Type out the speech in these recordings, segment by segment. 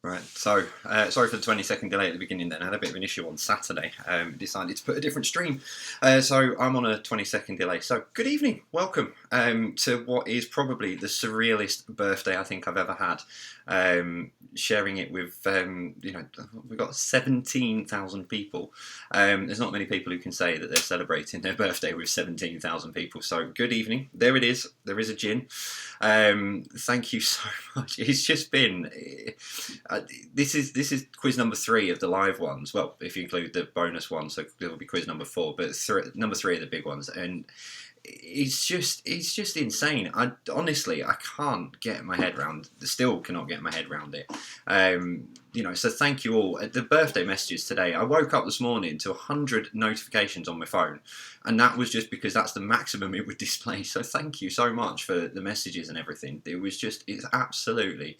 Right, so sorry for the 20-second delay at the beginning then. I had a bit of an issue on Saturday. Decided to put a different stream. So I'm on a 20-second delay. So good evening, welcome to what is probably the surrealist birthday I think I've ever had. Sharing it with, we've got 17,000 people. There's not many people who can say that they're celebrating their birthday with 17,000 people. So good evening. There it is. There is a gin. Thank you so much. It's just been... this is quiz number 3 of the live ones. Well, if you include the bonus one, so it'll be quiz number 4. But number 3 are the big ones, and it's just insane. I can't get my head around. Still cannot get my head around it. So thank you all. The birthday messages today. I woke up this morning to 100 notifications on my phone, and that was just because that's the maximum it would display. So thank you so much for the messages and everything. It's absolutely,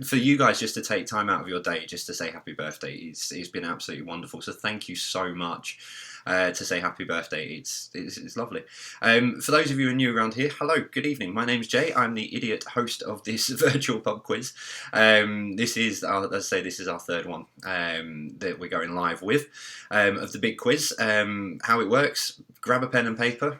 for you guys just to take time out of your day just to say happy birthday. It's been absolutely wonderful. So thank you so much. To say happy birthday. It's lovely. For those of you who are new around here, hello, good evening. My name's Jay. I'm the idiot host of this virtual pub quiz. This is our third one that we're going live with of the big quiz. How it works: grab a pen and paper,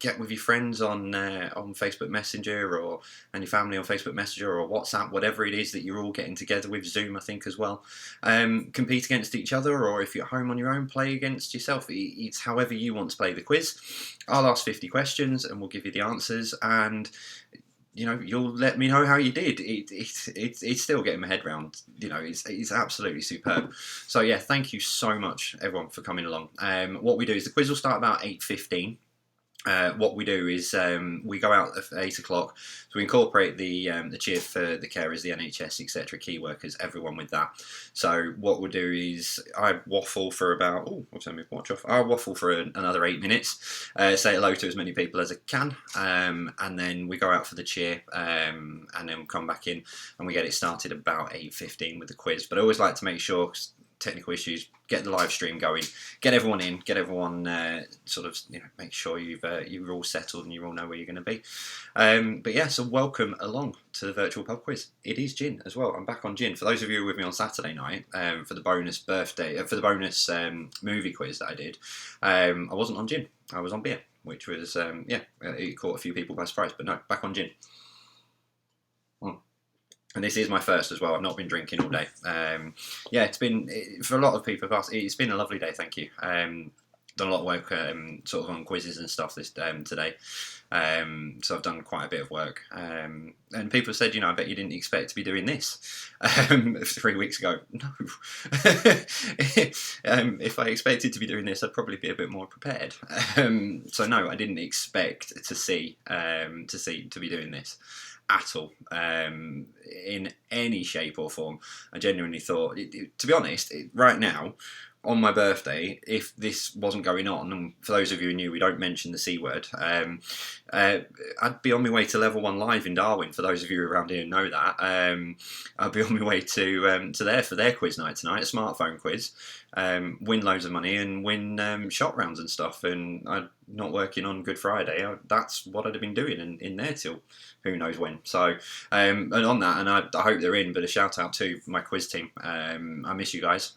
get with your friends on Facebook Messenger and your family on Facebook Messenger or WhatsApp, whatever it is that you're all getting together with. Zoom, I think, as well. Compete against each other, or if you're at home on your own, play against yourself. It's however you want to play the quiz. I'll ask 50 questions and we'll give you the answers, and you'll let me know how you did. It's still getting my head around. It's absolutely superb. So yeah, thank you so much everyone for coming along. What we do is the quiz will start about 8:15. What we do is we go out at 8 o'clock, so we incorporate the cheer for the carers, the NHS, etc., key workers, everyone with that. So what we'll do is I waffle for about I'll waffle for another 8 minutes, say hello to as many people as I can, and then we go out for the cheer, and then we come back in and we get it started about 8:15 with the quiz. But I always like to make sure, technical issues, get the live stream going, get everyone in, get everyone make sure you're all settled and you all know where you're going to be. But yeah, so welcome along to the virtual pub quiz. It is gin as well. I'm back on gin. For those of you who were with me on Saturday night for the bonus movie quiz that I did, I wasn't on gin. I was on beer, which was it caught a few people by surprise. But no, back on gin. And this is my first as well. I've not been drinking all day. It's been, for a lot of people, it's been a lovely day, thank you. Done a lot of work sort of on quizzes and stuff today. So I've done quite a bit of work. And people said, I bet you didn't expect to be doing this 3 weeks ago. No. If I expected to be doing this, I'd probably be a bit more prepared. So no, I didn't expect to be doing this at all, in any shape or form. I genuinely thought, to be honest, right now, on my birthday, if this wasn't going on, and for those of you who knew, we don't mention the C word, I'd be on my way to level 1 live in Darwin. For those of you around here who know that, I'd be on my way to there for their quiz night tonight, a smartphone quiz, win loads of money and win shot rounds and stuff. And I'm not working on Good Friday. That's what I'd have been doing in there till who knows when. So, and on that, and I hope they're in, but a shout out to my quiz team. I miss you guys.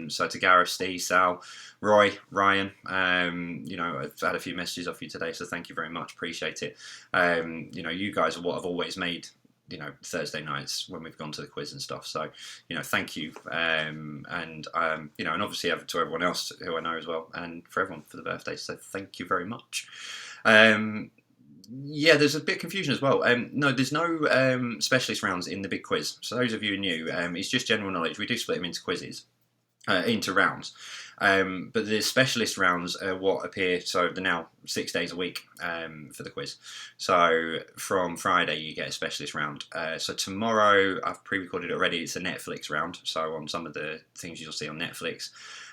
So to Gareth, Steve, Sal, Roy, Ryan, I've had a few messages off you today, so thank you very much. Appreciate it. You guys are what I've always made, Thursday nights when we've gone to the quiz and stuff. So, thank you. And obviously to everyone else who I know as well, and for everyone for the birthday. So thank you very much. There's a bit of confusion as well. No, there's no specialist rounds in the big quiz. So those of you who are new, it's just general knowledge. We do split them into quizzes, into rounds. But the specialist rounds are what appear, so they're now 6 days a week for the quiz. So from Friday you get a specialist round. So tomorrow, I've pre-recorded it already, it's a Netflix round, so on some of the things you'll see on Netflix.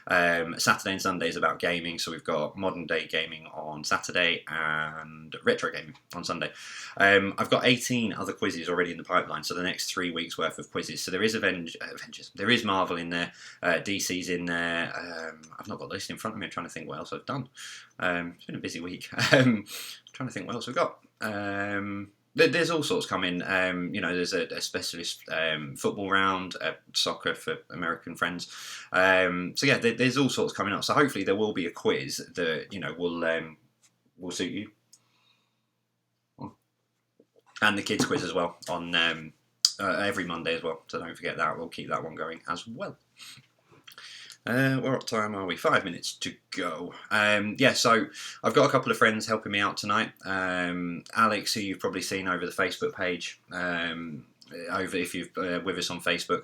Saturday and Sunday is about gaming, so we've got modern day gaming on Saturday and retro gaming on Sunday. I've got 18 other quizzes already in the pipeline, so the next 3 weeks worth of quizzes. So there is Avengers, there is Marvel in there, DC's in there. I've not got the list in front of me. I'm trying to think what else I've done. It's been a busy week. Trying to think what else we've got. There's all sorts coming. There's a specialist football round, soccer for American friends. So yeah, there's all sorts coming up. So hopefully there will be a quiz that will suit you, and the kids quiz as well on every Monday as well. So don't forget that. We'll keep that one going as well. What time are we? 5 minutes to go. So I've got a couple of friends helping me out tonight. Alex, who you've probably seen over the Facebook page, over if you're with us on Facebook,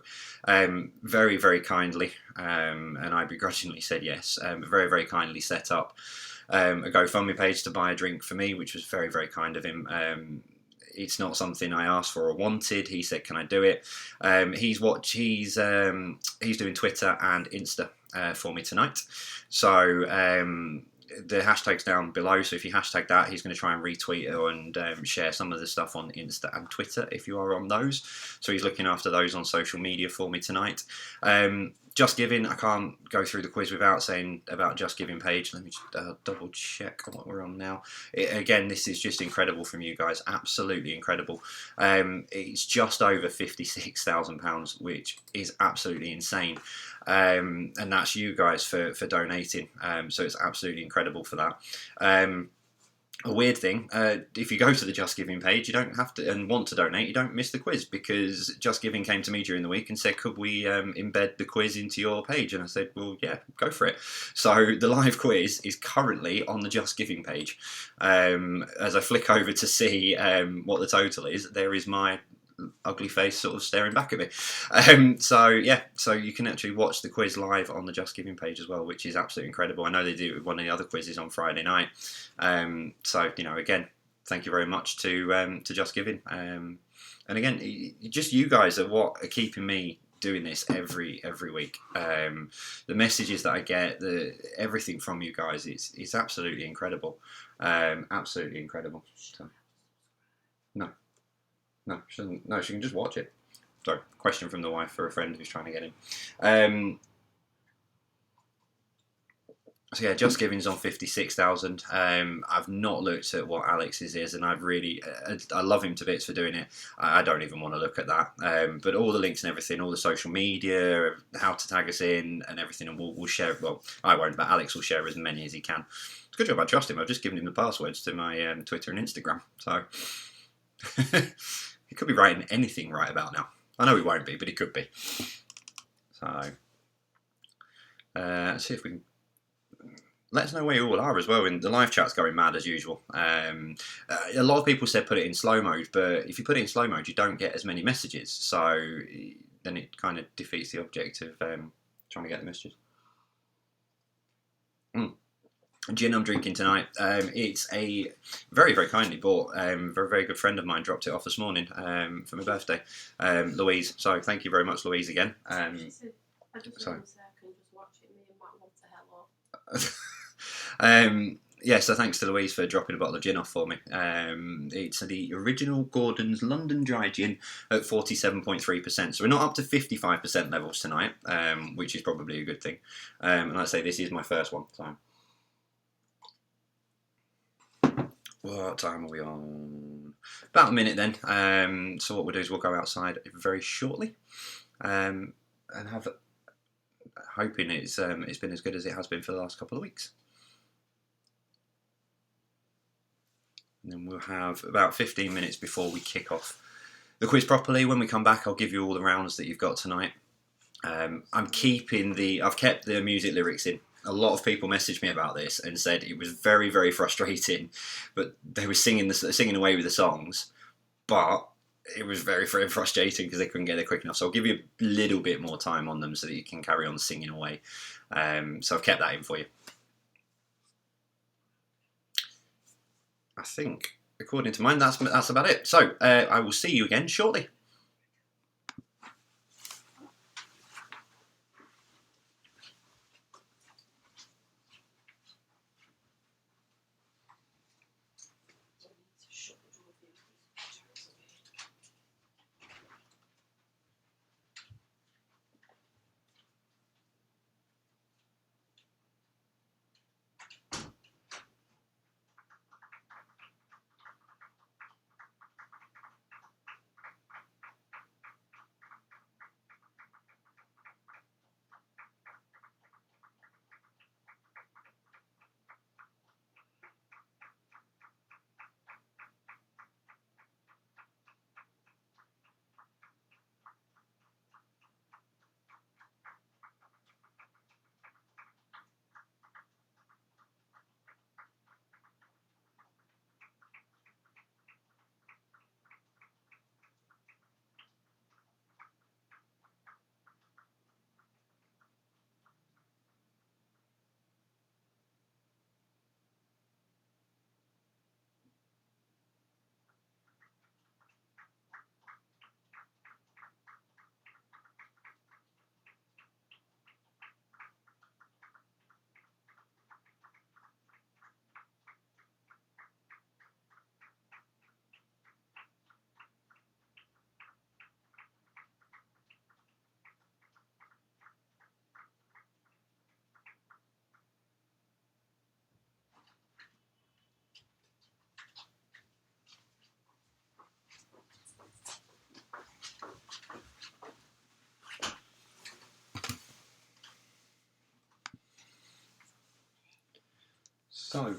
very, very kindly, and I begrudgingly said yes, very, very kindly set up a GoFundMe page to buy a drink for me, which was very, very kind of him. It's not something I asked for or wanted. He said, "Can I do it?" He's doing Twitter and Insta for me tonight. So the hashtag's down below. So if you hashtag that, he's going to try and retweet it and share some of the stuff on Insta and Twitter if you are on those. So he's looking after those on social media for me tonight. Just Giving, I can't go through the quiz without saying about Just Giving page. Let me just double check on what we're on now. Again, this is just incredible from you guys, absolutely incredible. It's just over £56,000, which is absolutely insane. And that's you guys for donating. So it's absolutely incredible for that. A weird thing, if you go to the Just Giving page, you don't have to, and want to donate, you don't miss the quiz, because Just Giving came to me during the week and said, could we embed the quiz into your page? And I said, well, yeah, go for it. So the live quiz is currently on the Just Giving page. As I flick over to see what the total is, there is my ugly face sort of staring back at me. So you can actually watch the quiz live on the Just Giving page as well, which is absolutely incredible. I know they do one of the other quizzes on Friday night. So again, thank you very much to Just Giving. And again, just you guys are what are keeping me doing this every week. The messages that I get, everything from you guys, it's absolutely incredible. Absolutely incredible. So, no. No, she doesn't. No, she can just watch it. Sorry, question from the wife for a friend who's trying to get in. So yeah, Just Giving's on 56,000. I've not looked at what Alex's is, and I love him to bits for doing it. I don't even want to look at that. But all the links and everything, all the social media, how to tag us in, and everything, and we'll share. Well, I won't, but Alex will share as many as he can. It's a good job I trust him. I've just given him the passwords to my Twitter and Instagram, so. He could be writing anything right about now. I know he won't be, but he could be. So, let's see if we can. Let us know where you all are as well. And the live chat's going mad as usual. A lot of people said put it in slow mode, but if you put it in slow mode, you don't get as many messages. So then it kind of defeats the object of trying to get the messages. Gin I'm drinking tonight. It's a very, very kindly bought. Very, very good friend of mine dropped it off this morning for my birthday, Louise. So thank you very much, Louise, again. So thanks to Louise for dropping a bottle of gin off for me. It's the original Gordon's London Dry Gin at 47.3%. So we're not up to 55% levels tonight, which is probably a good thing. And like I say, this is my first one. So. What time are we on? About a minute then. So what we'll do is we'll go outside very shortly, and have hoping it's been as good as it has been for the last couple of weeks. And then we'll have about 15 minutes before we kick off the quiz properly. When we come back, I'll give you all the rounds that you've got tonight. I've kept the music lyrics in. A lot of people messaged me about this and said it was very, very frustrating, but they were singing away with the songs, but it was very, very frustrating because they couldn't get it quick enough. So I'll give you a little bit more time on them so that you can carry on singing away. So I've kept that in for you. I think, according to mine, that's about it. So I will see you again shortly. So,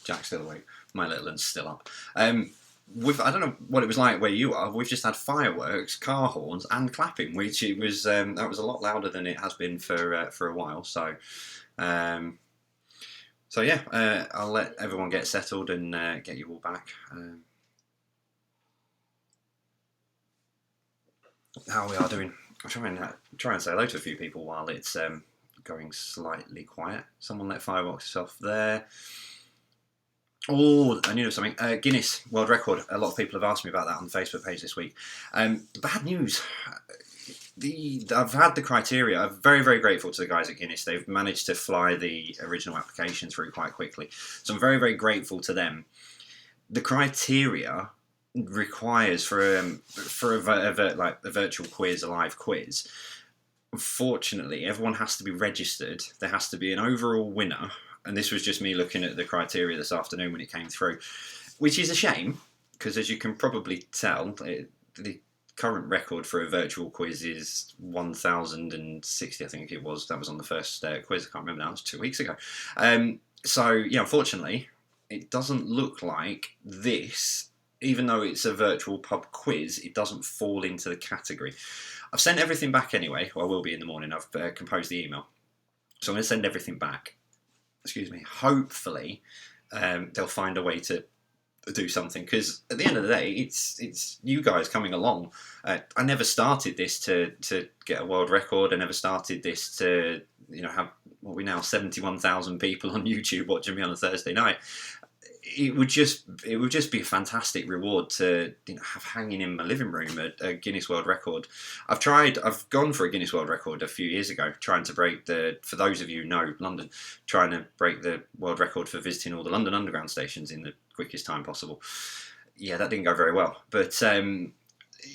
Jack's still awake. My little one's still up. I don't know what it was like where you are. We've just had fireworks, car horns, and clapping, which it was that was a lot louder than it has been for a while. So, yeah, I'll let everyone get settled and get you all back. How we are doing? I'll try and say hello to a few people while it's going slightly quiet. Someone let fireworks off there. Oh, I knew there was something. Guinness World Record. A lot of people have asked me about that on the Facebook page this week. Bad news. I've had the criteria. I'm very, very grateful to the guys at Guinness. They've managed to fly the original application through quite quickly. So I'm very, very grateful to them. The criteria requires for a virtual quiz, a live quiz. Unfortunately, everyone has to be registered. There has to be an overall winner. And this was just me looking at the criteria this afternoon when it came through, which is a shame because, as you can probably tell, the current record for a virtual quiz is 1,060, I think it was. That was on the first quiz. I can't remember now. It was 2 weeks ago. So, yeah, unfortunately, it doesn't look like this, even though it's a virtual pub quiz, it doesn't fall into the category. I've sent everything back anyway. Well, I will be in the morning. I've composed the email. So I'm going to send everything back. Excuse me. Hopefully, they'll find a way to do something, because at the end of the day, it's you guys coming along. I never started this to get a world record. I never started this to have what we now 71,000 people on YouTube watching me on a Thursday night. It would just be a fantastic reward to have hanging in my living room a Guinness World Record. I've gone for a Guinness World Record a few years ago, trying to break for those of you who know London, trying to break the world record for visiting all the London Underground stations in the quickest time possible. Yeah, that didn't go very well, but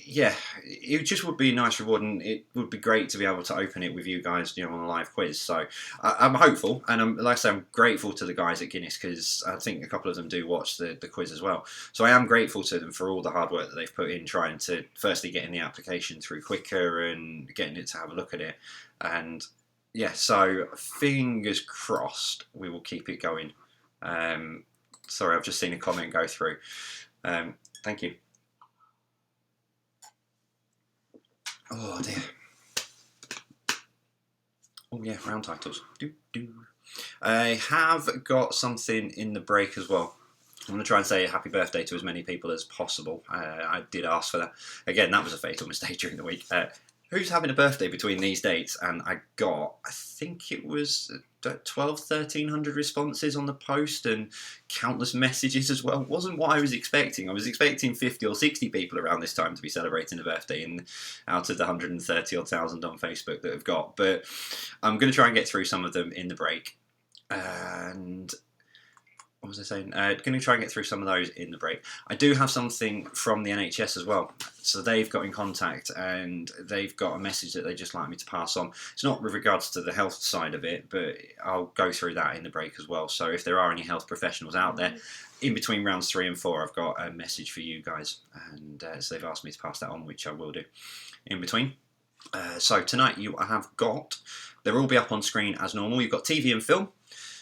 yeah, it just would be a nice reward, and it would be great to be able to open it with you guys, on a live quiz. So I'm hopeful, and like I say, I'm grateful to the guys at Guinness, because I think a couple of them do watch the quiz as well. So I am grateful to them for all the hard work that they've put in trying to, firstly, getting the application through quicker and getting it to have a look at it. And yeah, so fingers crossed we will keep it going. Sorry, I've just seen a comment go through. Thank you. Oh dear. Oh yeah, round titles. I have got something in the break as well. I'm going to try and say happy birthday to as many people as possible. I did ask for that. Again, that was a fatal mistake during the week. Who's having a birthday between these dates? And I think it was 1,300 responses on the post and countless messages as well. It wasn't what I was expecting. I was expecting 50 or 60 people around this time to be celebrating a birthday out of the 130 odd thousand on Facebook that I've got. But I'm going to try and get through some of them in the break. And what was I saying? Going to try and get through some of those in the break. I do have something from the NHS as well. So they've got in contact and they've got a message that they just like me to pass on. It's not with regards to the health side of it, but I'll go through that in the break as well. So if there are any health professionals out there, in between rounds 3 and 4, I've got a message for you guys. And so they've asked me to pass that on, which I will do in between. So tonight you have got, they'll all be up on screen as normal. You've got TV and film,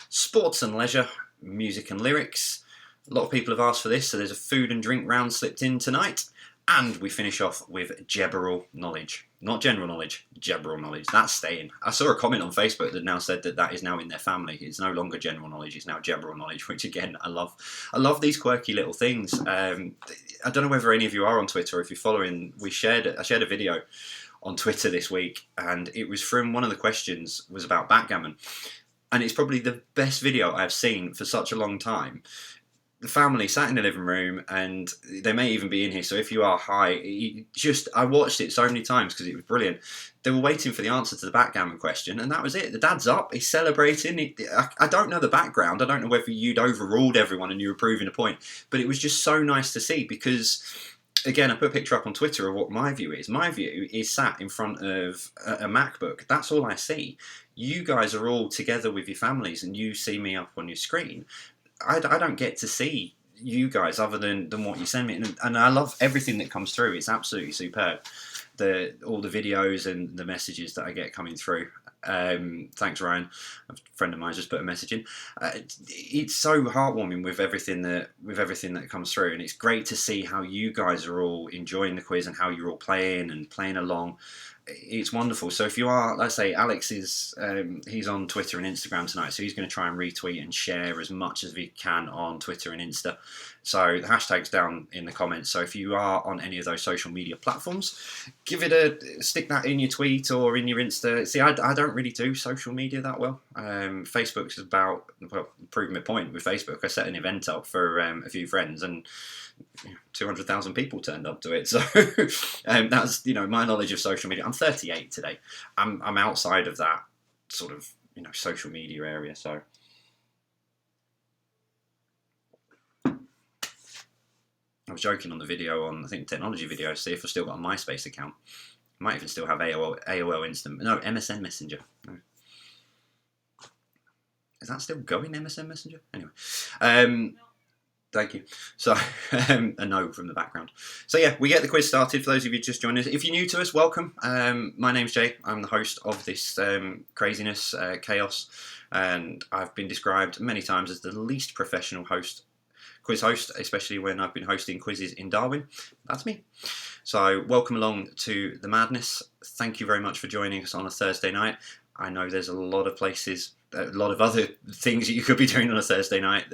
sports and leisure, music and lyrics. A lot of people have asked for this, so there's a food and drink round slipped in tonight. And we finish off with Gebberal knowledge. Not general knowledge, Gebberal knowledge. That's staying. I saw a comment on Facebook that now said that is now in their family. It's no longer general knowledge, it's now Gebberal knowledge, which again, I love. I love these quirky little things. I don't know whether any of you are on Twitter, or if you're following, I shared a video on Twitter this week, and it was from one of the questions was about backgammon. And it's probably the best video I've seen for such a long time. The family sat in the living room, and they may even be in here, so if you are, hi. I watched it so many times because it was brilliant. They were waiting for the answer to the backgammon question, and that was it. The dad's up, he's celebrating. I don't know the background. I don't know whether you'd overruled everyone and you were proving a point, but it was just so nice to see because, again, I put a picture up on Twitter of what my view is. My view is sat in front of a MacBook. That's all I see. You guys are all together with your families, and you see me up on your screen. I don't get to see you guys other than what you send me, and I love everything that comes through. It's absolutely superb. All the videos and the messages that I get coming through. Thanks, Ryan. A friend of mine just put a message in. It's so heartwarming with everything that comes through, and it's great to see how you guys are all enjoying the quiz and how you're all playing along. It's wonderful. So if you are, let's say Alex is, he's on Twitter and Instagram tonight, so he's going to try and retweet and share as much as he can on Twitter and Insta. So the hashtag's down in the comments. So if you are on any of those social media platforms, stick that in your tweet or in your Insta. See, I don't really do social media that well. Facebook's about, well, proving my point with Facebook. I set an event up for a few friends, and 200,000 people turned up to it. So that's my knowledge of social media. I'm 38 today. I'm outside of that sort of social media area. So I was joking on the video on, I think, technology video, see if I've still got a MySpace account. I might even still have AOL Instant. No, MSN Messenger. No. Is that still going, MSN Messenger? Anyway. Thank you. So, a no from the background. So yeah, we get the quiz started for those of you just joined us. If you're new to us, welcome. My name's Jay. I'm the host of this craziness, chaos, and I've been described many times as the least professional quiz host, especially when I've been hosting quizzes in Darwin. That's me. So welcome along to the madness. Thank you very much for joining us on a Thursday night. I know there's a lot of places, a lot of other things that you could be doing on a Thursday night.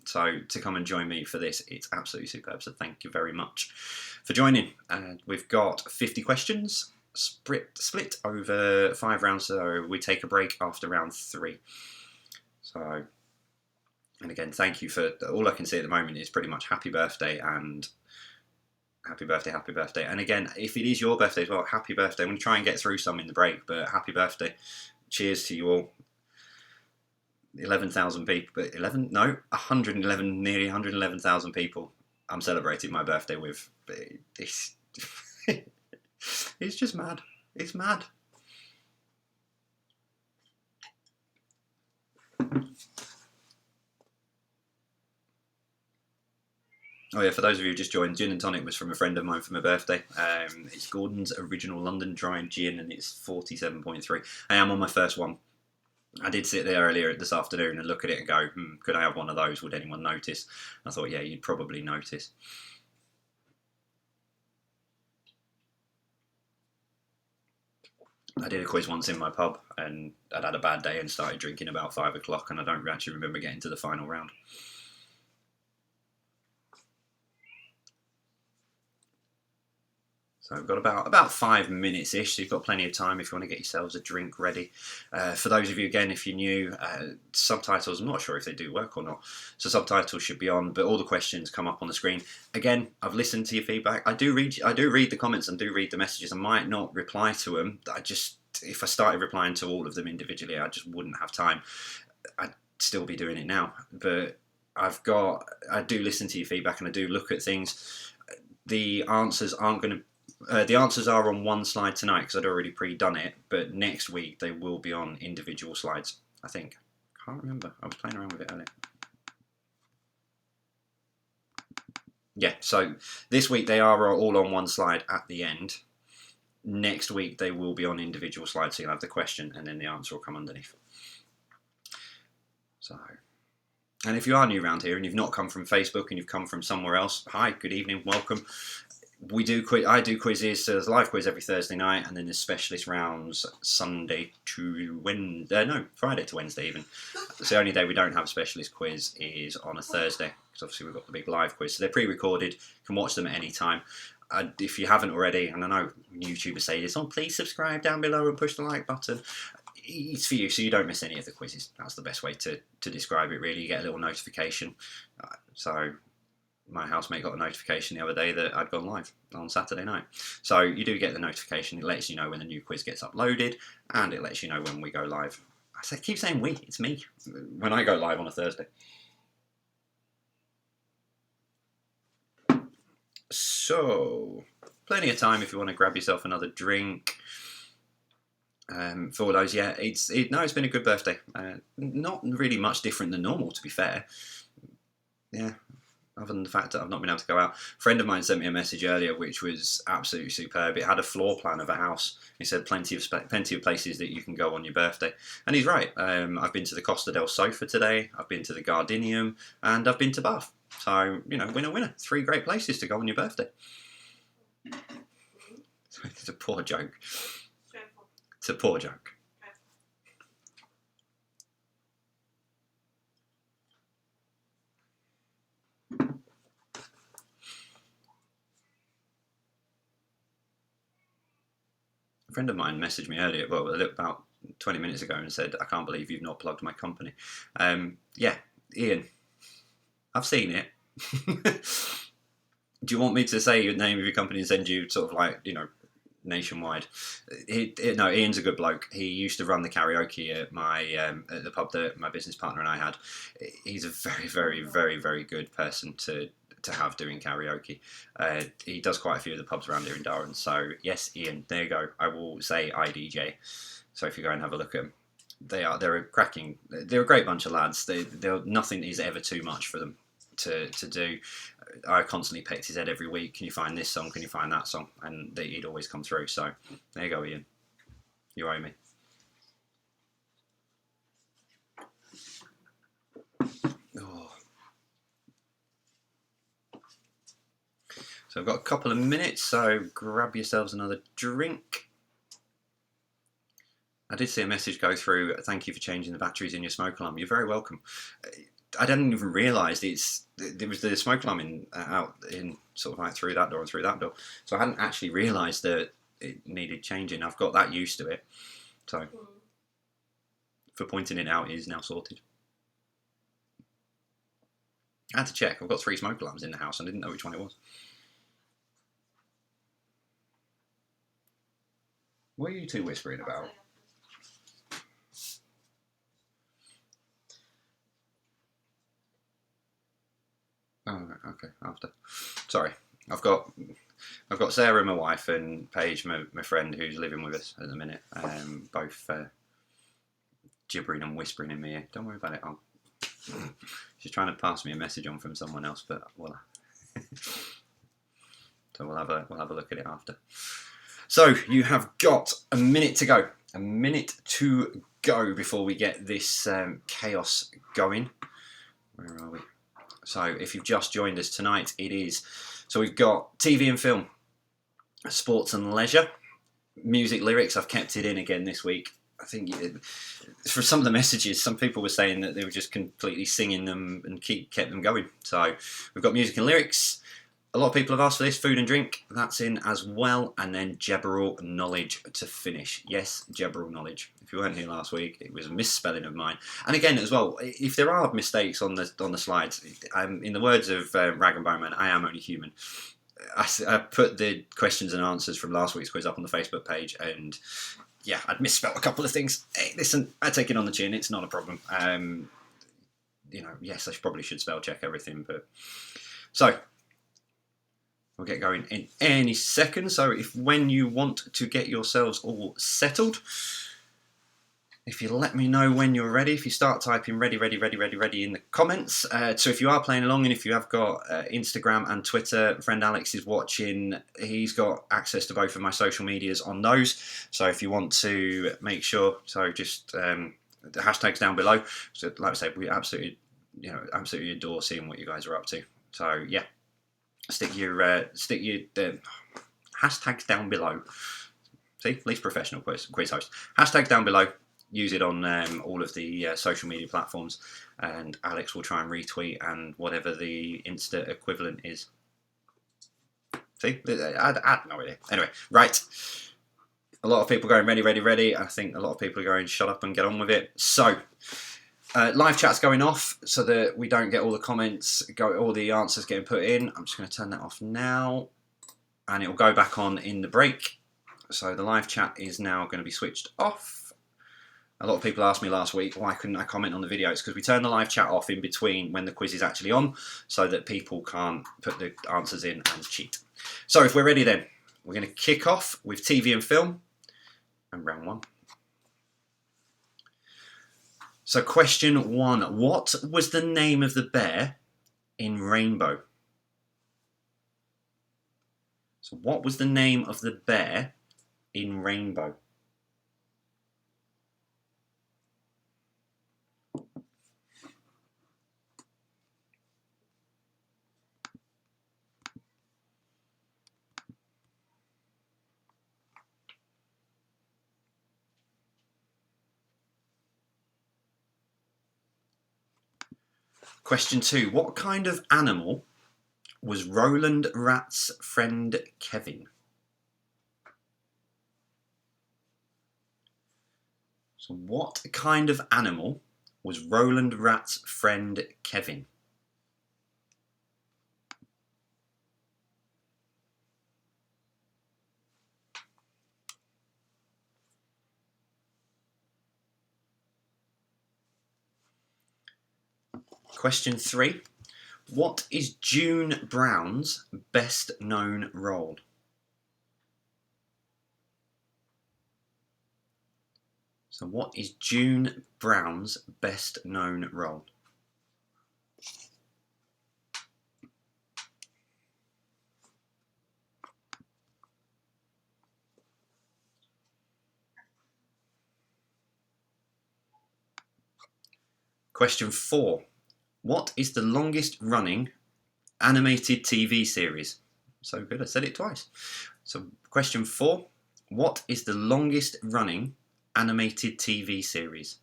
So to come and join me for this, it's absolutely superb. So thank you very much for joining. We've got 50 questions split over 5 rounds. So we take a break after round 3. So, and again, thank you for all I can see at the moment is pretty much happy birthday and happy birthday. And again, if it is your birthday as well, happy birthday. I'm going to try and get through some in the break, but happy birthday. Cheers to you all. 11,000 people, but 111, nearly 111,000 people I'm celebrating my birthday with. It's, it's just mad. It's mad. Oh yeah, for those of you who just joined, gin and tonic was from a friend of mine for my birthday. It's Gordon's Original London Dry Gin, and it's 47.3. I am on my first one. I did sit there earlier this afternoon and look at it and go, could I have one of those? Would anyone notice? I thought, yeah, you'd probably notice. I did a quiz once in my pub, and I'd had a bad day and started drinking about 5 o'clock, and I don't actually remember getting to the final round. So we've got about 5 minutes-ish, so you've got plenty of time if you want to get yourselves a drink ready. For those of you, again, if you're new, subtitles, I'm not sure if they do work or not, so subtitles should be on, but all the questions come up on the screen. Again, I've listened to your feedback. I do read the comments and do read the messages. I might not reply to them. If I started replying to all of them individually, I just wouldn't have time. I'd still be doing it now, but I do listen to your feedback and I do look at things. The answers aren't going to the answers are on one slide tonight because I'd already pre-done it, but next week they will be on individual slides, I think. Can't remember. I was playing around with it earlier. Yeah, so this week they are all on one slide at the end. Next week they will be on individual slides, so you'll have the question and then the answer will come underneath. So, and if you are new around here and you've not come from Facebook and you've come from somewhere else, hi, good evening, welcome. I do quizzes, so there's a live quiz every Thursday night, and then there's specialist rounds Friday to Wednesday even. So the only day we don't have a specialist quiz is on a Thursday, because obviously we've got the big live quiz. So they're pre-recorded, you can watch them at any time. If you haven't already, and I know YouTubers say this, please subscribe down below and push the like button. It's for you, so you don't miss any of the quizzes. That's the best way to describe it, really. You get a little notification. So my housemate got a notification the other day that I'd gone live on Saturday night. So you do get the notification. It lets you know when the new quiz gets uploaded, and it lets you know when we go live. Keep saying we, it's me, when I go live on a Thursday. So, plenty of time if you want to grab yourself another drink. For those, yeah, it's been a good birthday. Not really much different than normal, to be fair. Yeah. other than the fact that I've not been able to go out. A friend of mine sent me a message earlier, which was absolutely superb. It had a floor plan of a house. He said plenty of places that you can go on your birthday, and he's right. I've been to the Costa del Sofa today. I've been to the Gardinium, and I've been to Bath. So winner, winner. 3 great places to go on your birthday. It's a poor joke. It's a poor joke. A friend of mine messaged me earlier, about 20 minutes ago, and said, "I can't believe you've not plugged my company." Yeah, Ian, I've seen it. Do you want me to say the name of your company and send you sort of like, nationwide? No, Ian's a good bloke. He used to run the karaoke at at the pub that my business partner and I had. He's a very, very, very, very good person to have doing karaoke. He does quite a few of the pubs around here in Darwin. So yes, Ian, there you go. I will say IDJ. So if you go and have a look at them, they're a great bunch of lads. Nothing is ever too much for them to do. I constantly pecked his head every week. Can you find this song? Can you find that song? And he'd always come through. So there you go, Ian. You owe me. Oh. So I've got a couple of minutes, so grab yourselves another drink. I did see a message go through. Thank you for changing the batteries in your smoke alarm. You're very welcome. I didn't even realise there was the smoke alarm out in sort of like through that door and through that door. So I hadn't actually realised that it needed changing. I've got that used to it. So for pointing it out, it is now sorted. I had to check. I've got 3 smoke alarms in the house and I didn't know which one it was. What are you two whispering about? Oh, okay. After. Sorry, I've got Sarah, my wife, and Paige, my friend, who's living with us at the minute. Both gibbering and whispering in my ear. Don't worry about it. She's trying to pass me a message on from someone else, but voila. So we'll have a look at it after. So you have got a minute to go. A minute to go before we get this chaos going. Where are we? So if you've just joined us tonight, so we've got TV and film, sports and leisure, music lyrics. I've kept it in again this week. I think for some of the messages, some people were saying that they were just completely singing them and kept them going. So we've got music and lyrics. A lot of people have asked for this, food and drink, that's in as well, and then general knowledge to finish. Yes, general knowledge. If you weren't here last week, it was a misspelling of mine. And again, as well, if there are mistakes on the slides, in the words of Rag and Bone Man, I am only human. I put the questions and answers from last week's quiz up on the Facebook page, and yeah, I'd misspelled a couple of things. Hey, listen, I take it on the chin, it's not a problem. Yes, I probably should spell check everything, but... So... We'll get going in any second. So when you want to get yourselves all settled, if you let me know when you're ready, if you start typing ready in the comments. So if you are playing along and if you have got Instagram and Twitter, friend Alex is watching. He's got access to both of my social medias on those. So if you want to make sure, so just the hashtags down below. So like I said, we absolutely adore seeing what you guys are up to. So yeah. Stick your hashtags down below. See, least professional quiz host. Hashtags down below. Use it on all of the social media platforms, and Alex will try and retweet and whatever the Insta equivalent is. See, I had no idea. Anyway, right. A lot of people going ready. I think a lot of people are going shut up and get on with it. So. Live chat's going off so that we don't get all the comments, all the answers getting put in. I'm just going to turn that off now, and it will go back on in the break. So the live chat is now going to be switched off. A lot of people asked me last week why couldn't I comment on the video. It's because we turn the live chat off in between when the quiz is actually on, so that people can't put the answers in and cheat. So if we're ready, then we're going to kick off with TV and film and round 1. So question 1, what was the name of the bear in Rainbow? So what was the name of the bear in Rainbow? Question 2. What kind of animal was Roland Rat's friend Kevin? So what kind of animal was Roland Rat's friend Kevin? Question 3. What is June Brown's best known role? So what is June Brown's best known role? Question 4. What is the longest running animated TV series? So good, I said it twice. So question 4. What is the longest running animated TV series?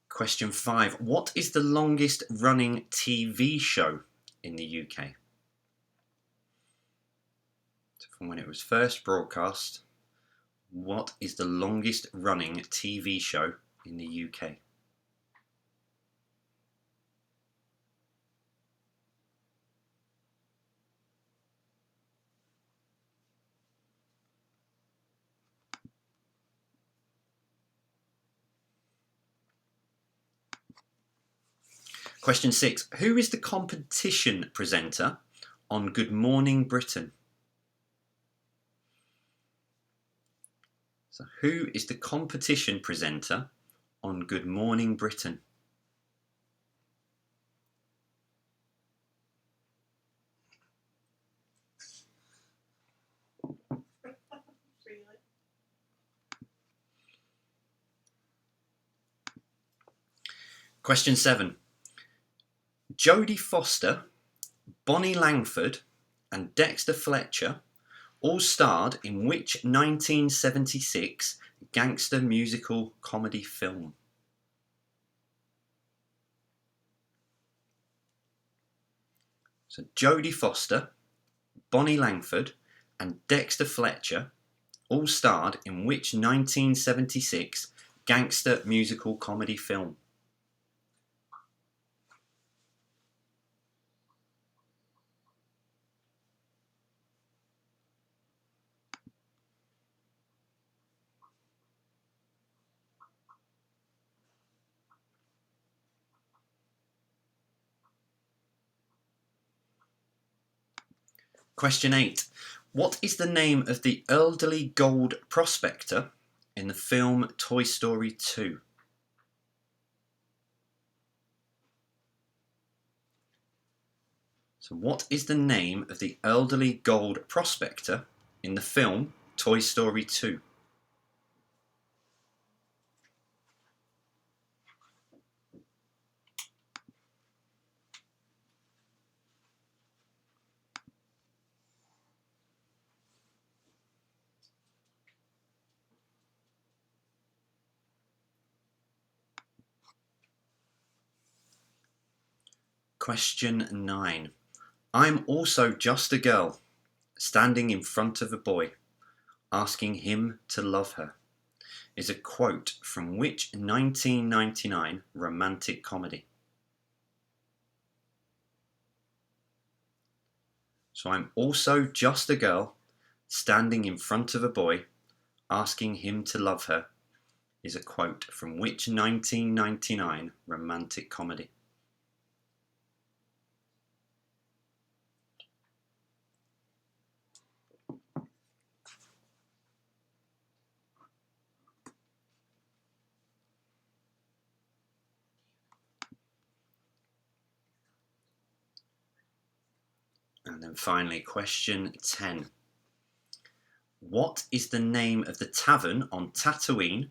Question 5. What is the longest running TV show in the UK? So from when it was first broadcast, what is the longest running TV show in the UK? Question 6. Who is the competition presenter on Good Morning Britain? So who is the competition presenter on Good Morning Britain? Question 7. Jodie Foster, Bonnie Langford and Dexter Fletcher all starred in which 1976 gangster musical comedy film? So Jodie Foster, Bonnie Langford and Dexter Fletcher all starred in which 1976 gangster musical comedy film? Question 8. What is the name of the elderly gold prospector in the film Toy Story 2? So what is the name of the elderly gold prospector in the film Toy Story 2? Question 9. I'm also just a girl, standing in front of a boy, asking him to love her, is a quote from which 1999 romantic comedy? So I'm also just a girl, standing in front of a boy, asking him to love her, is a quote from which 1999 romantic comedy? And then finally, question 10. What is the name of the tavern on Tatooine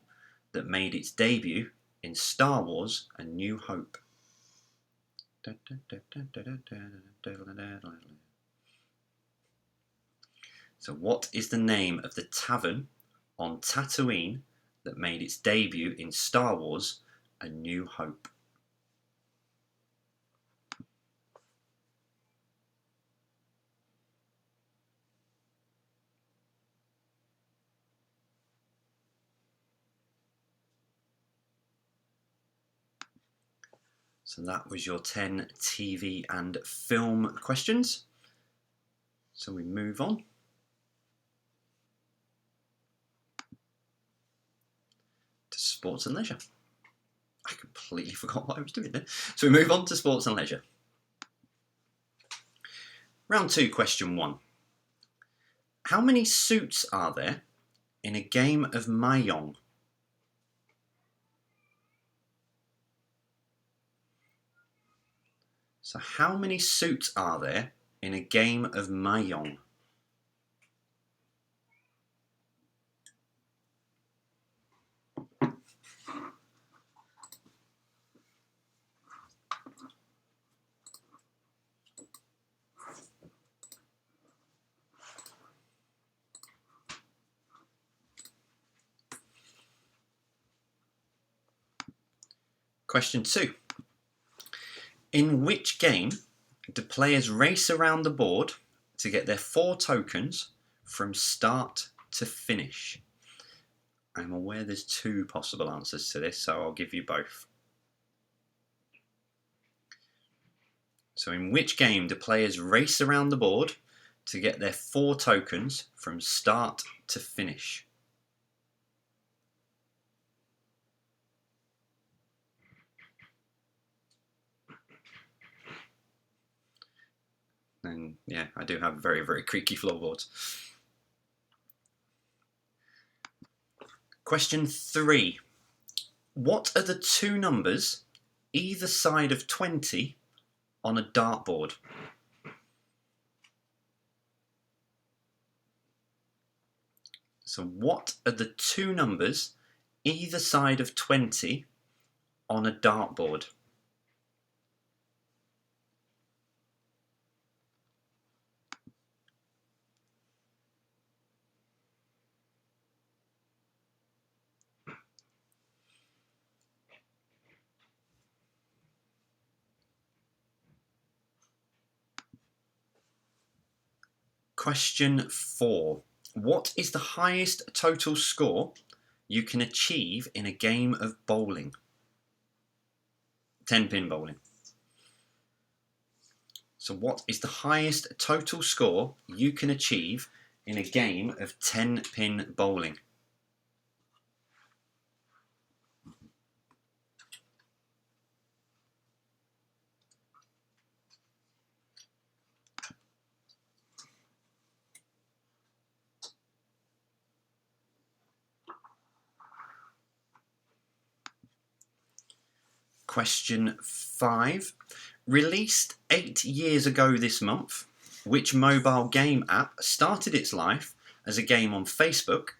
that made its debut in Star Wars: A New Hope? So what is the name of the tavern on Tatooine that made its debut in Star Wars: A New Hope? So that was your 10 TV and film questions. So we move on to sports and leisure. I completely forgot what I was doing there. So we move on to sports and leisure. Round 2, question 1. How many suits are there in a game of Mahjong? So how many suits are there in a game of Mahjong? Question 2. In which game do players race around the board to get their 4 tokens from start to finish? I'm aware there's 2 possible answers to this, so I'll give you both. So in which game do players race around the board to get their 4 tokens from start to finish? And yeah, I do have very, very creaky floorboards. Question 3. What are the 2 numbers either side of 20 on a dartboard? So what are the 2 numbers either side of 20 on a dartboard? Question 4. What is the highest total score you can achieve in a game of bowling? 10-pin bowling. So what is the highest total score you can achieve in a game of 10-pin bowling? Question 5. Released 8 years ago this month, which mobile game app started its life as a game on Facebook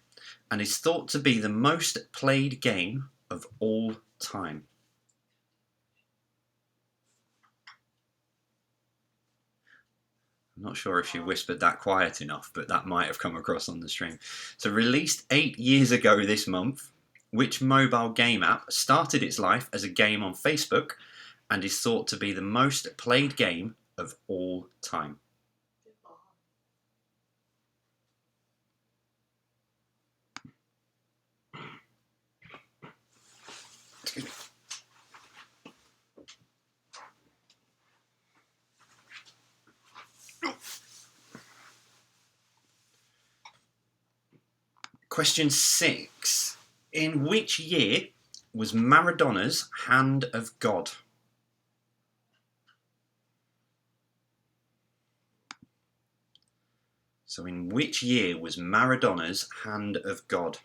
and is thought to be the most played game of all time? I'm not sure if she whispered that quiet enough, but that might have come across on the stream. So released 8 years ago this month, which mobile game app started its life as a game on Facebook and is thought to be the most played game of all time? Excuse me. Question 6. In which year was Maradona's Hand of God? So in which year was Maradona's Hand of God?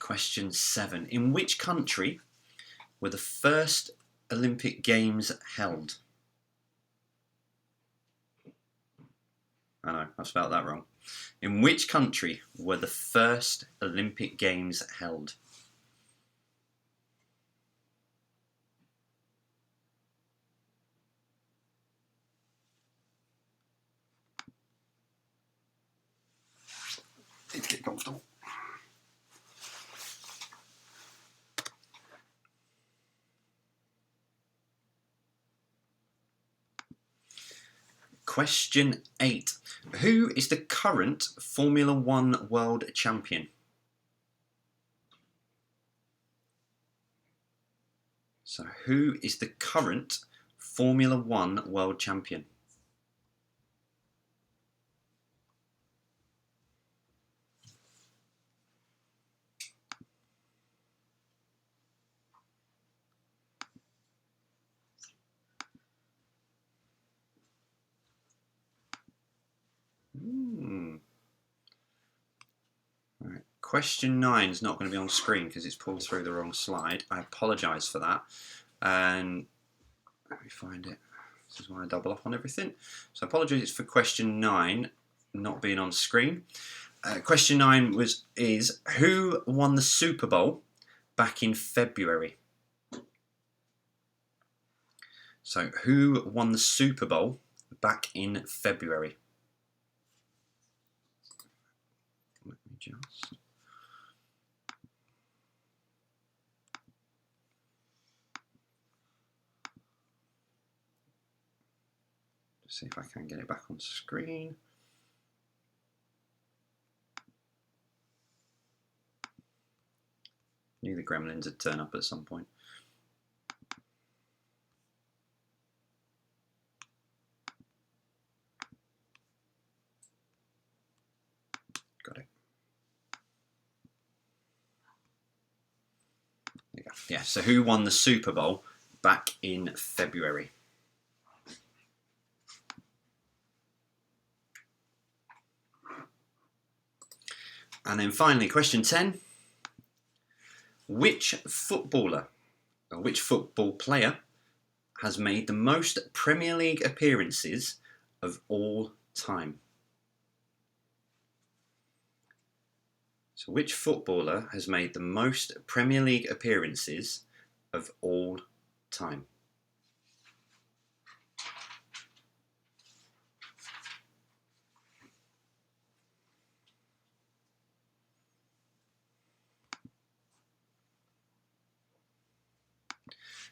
Question 7. In which country were the first Olympic Games held? I know, I've spelled that wrong. In which country were the first Olympic Games held? Need to get comfortable. Question 8. Who is the current Formula 1 world champion? So who is the current Formula 1 world champion? Right. Question 9 is not going to be on screen because it's pulled through the wrong slide. I apologise for that. And let me find it. This is why I double up on everything. So apologies for question 9 not being on screen. Question 9 is who won the Super Bowl back in February? So who won the Super Bowl back in February? Let me just... see if I can get it back on screen. Knew the gremlins would turn up at some point. Got it. There you go. Yeah, so who won the Super Bowl back in February? And then finally, question 10. Which footballer or which football player has made the most Premier League appearances of all time? So which footballer has made the most Premier League appearances of all time?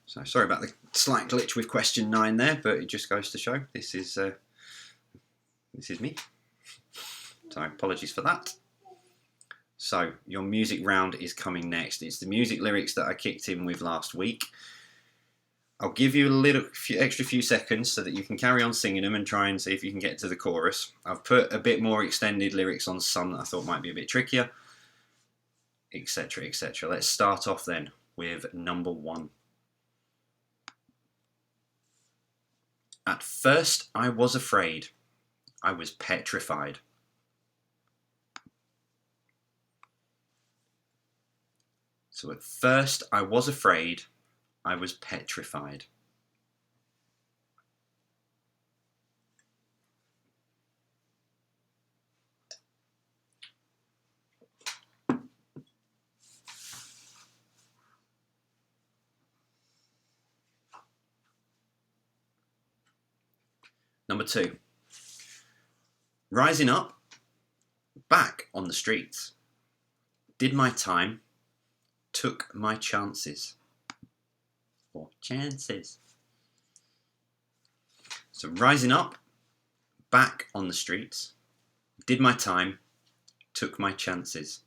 So sorry about the slight glitch with question 9 there, but it just goes to show this is me. So apologies for that. So your music round is coming next. It's the music lyrics that I kicked in with last week. I'll give you a extra few seconds so that you can carry on singing them and try and see if you can get to the chorus. I've put a bit more extended lyrics on some that I thought might be a bit trickier, etc, etc. Let's start off then with number 1. At first I was afraid, I was petrified. So at first I was afraid, I was petrified. Number 2. Rising up, back on the streets. Did my time, took my chances. Or chances. So rising up, back on the streets. Did my time, took my chances.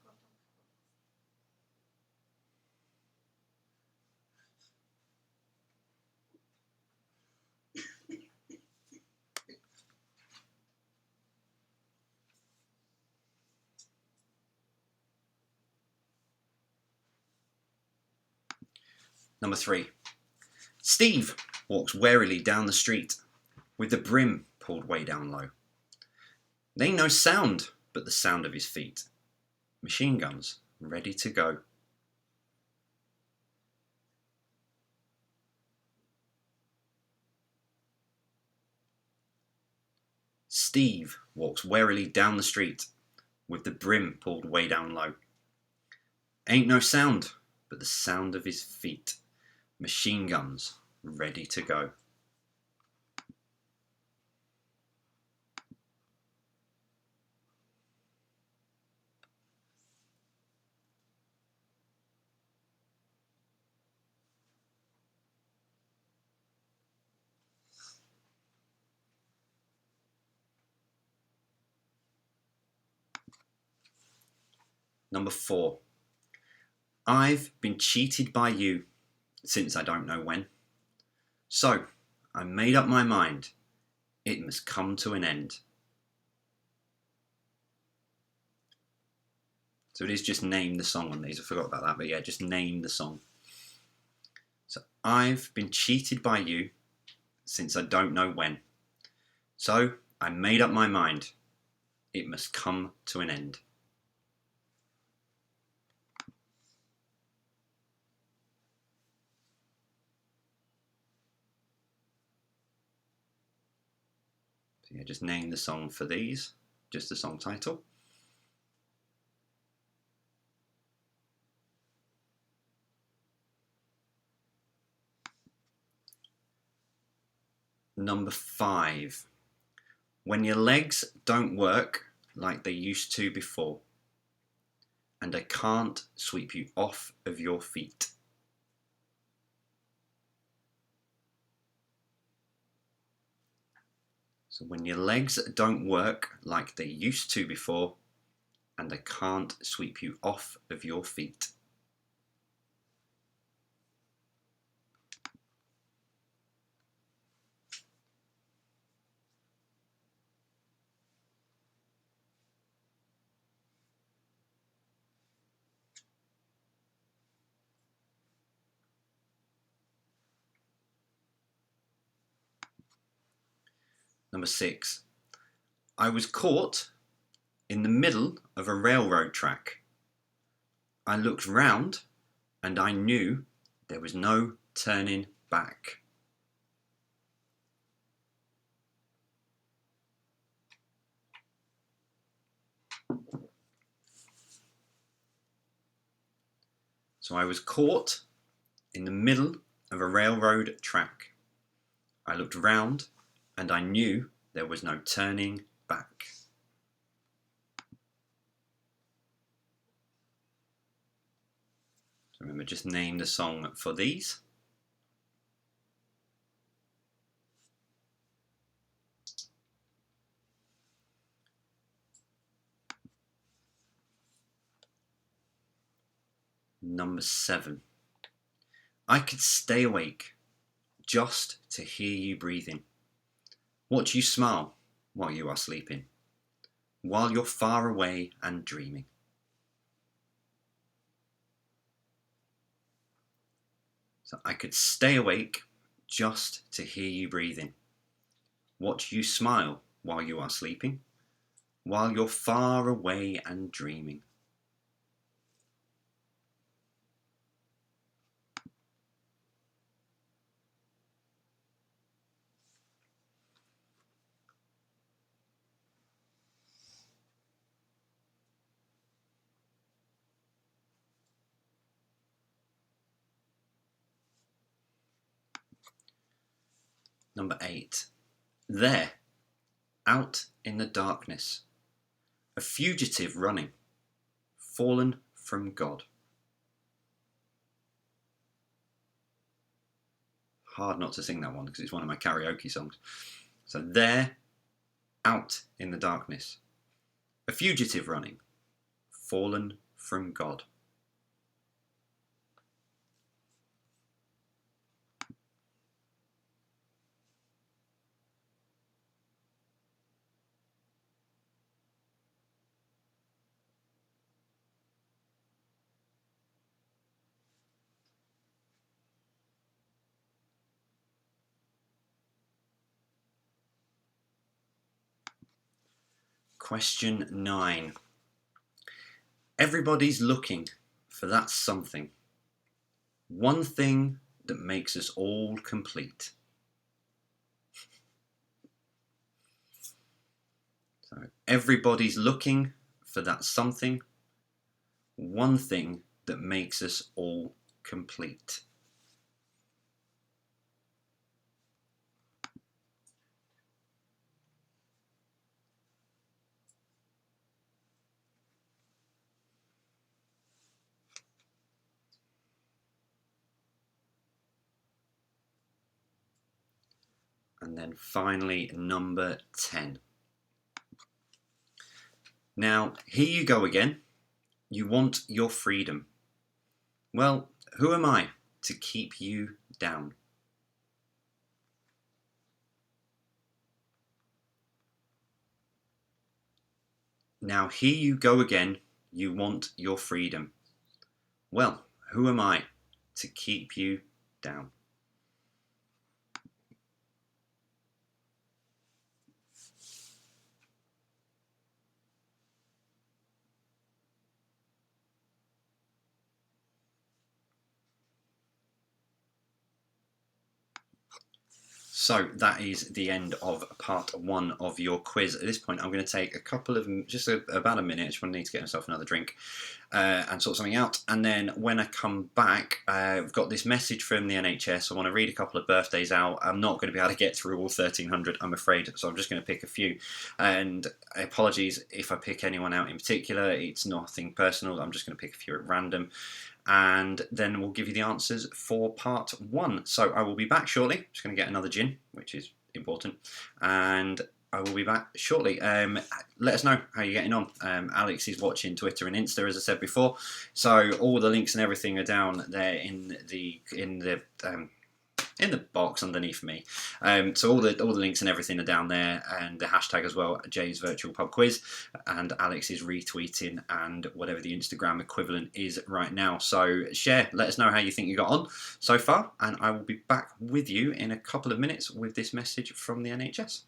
Number 3. Steve walks warily down the street with the brim pulled way down low. There ain't no sound but the sound of his feet. Machine guns ready to go. Steve walks warily down the street with the brim pulled way down low. Ain't no sound but the sound of his feet, machine guns ready to go. Number 4. I've been cheated by you since I don't know when. So I made up my mind. It must come to an end. So it is just name the song on these. I forgot about that, but yeah, just name the song. So I've been cheated by you since I don't know when. So I made up my mind. It must come to an end. So yeah, just name the song for these, just the song title. Number 5. When your legs don't work like they used to before, and I can't sweep you off of your feet. So when your legs don't work like they used to before, and I can't sweep you off of your feet. Number 6. I was caught in the middle of a railroad track. I looked round and I knew there was no turning back. So I was caught in the middle of a railroad track. I looked round and I knew there was no turning back. So remember, just name the song for these. Number 7. I could stay awake just to hear you breathing. Watch you smile while you are sleeping, while you're far away and dreaming. So I could stay awake just to hear you breathing. Watch you smile while you are sleeping, while you're far away and dreaming. Number 8. There, out in the darkness, a fugitive running, fallen from God. Hard not to sing that one because it's one of my karaoke songs. So there, out in the darkness, a fugitive running, fallen from God. Question 9. Everybody's looking for that something. One thing that makes us all complete. Everybody's looking for that something, one thing that makes us all complete. And then finally, number 10. Now, here you go again. You want your freedom. Well, who am I to keep you down? Now, here you go again. You want your freedom. Well, who am I to keep you down? So that is the end of part 1 of your quiz. At this point, I'm going to take a couple of, about a minute. I just want to need to get myself another drink and sort something out. And then when I come back, I've got this message from the NHS. I want to read a couple of birthdays out. I'm not going to be able to get through all 1,300, I'm afraid. So I'm just going to pick a few. And apologies if I pick anyone out in particular. It's nothing personal. I'm just going to pick a few at random. And then we'll give you the answers for part 1. So I will be back shortly. Just going to get another gin, which is important, and I will be back shortly. Let us know how you're getting on. Alex is watching Twitter and Insta, as I said before, so all the links and everything are down there in the box underneath me. So all the links and everything are down there, and the hashtag as well, Jay's Virtual Pub Quiz, and Alex is retweeting and whatever the Instagram equivalent is right now. So share, let us know how you think you got on so far, and I will be back with you in a couple of minutes with this message from the NHS.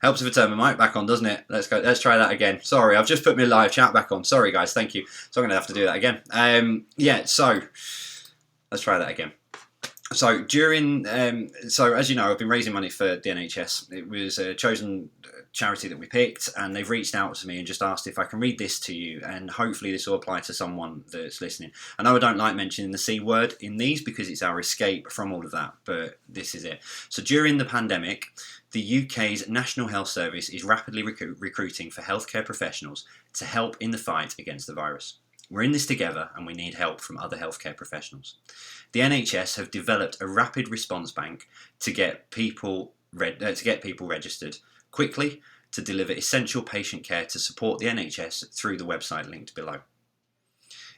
Helps if I turn my mic back on, doesn't it? Let's go. Let's try that again. Sorry, I've just put my live chat back on. Sorry, guys. Thank you. So I'm going to have to do that again. Yeah. So let's try that again. So so as you know, I've been raising money for the NHS. It was a chosen charity that we picked, and they've reached out to me and just asked if I can read this to you, and hopefully this will apply to someone that's listening. I know I don't like mentioning the C word in these because it's our escape from all of that, but this is it. So during the pandemic, the UK's National Health Service is rapidly recruiting for healthcare professionals to help in the fight against the virus. We're in this together and we need help from other healthcare professionals. The NHS have developed a rapid response bank to get people registered quickly to deliver essential patient care to support the NHS through the website linked below.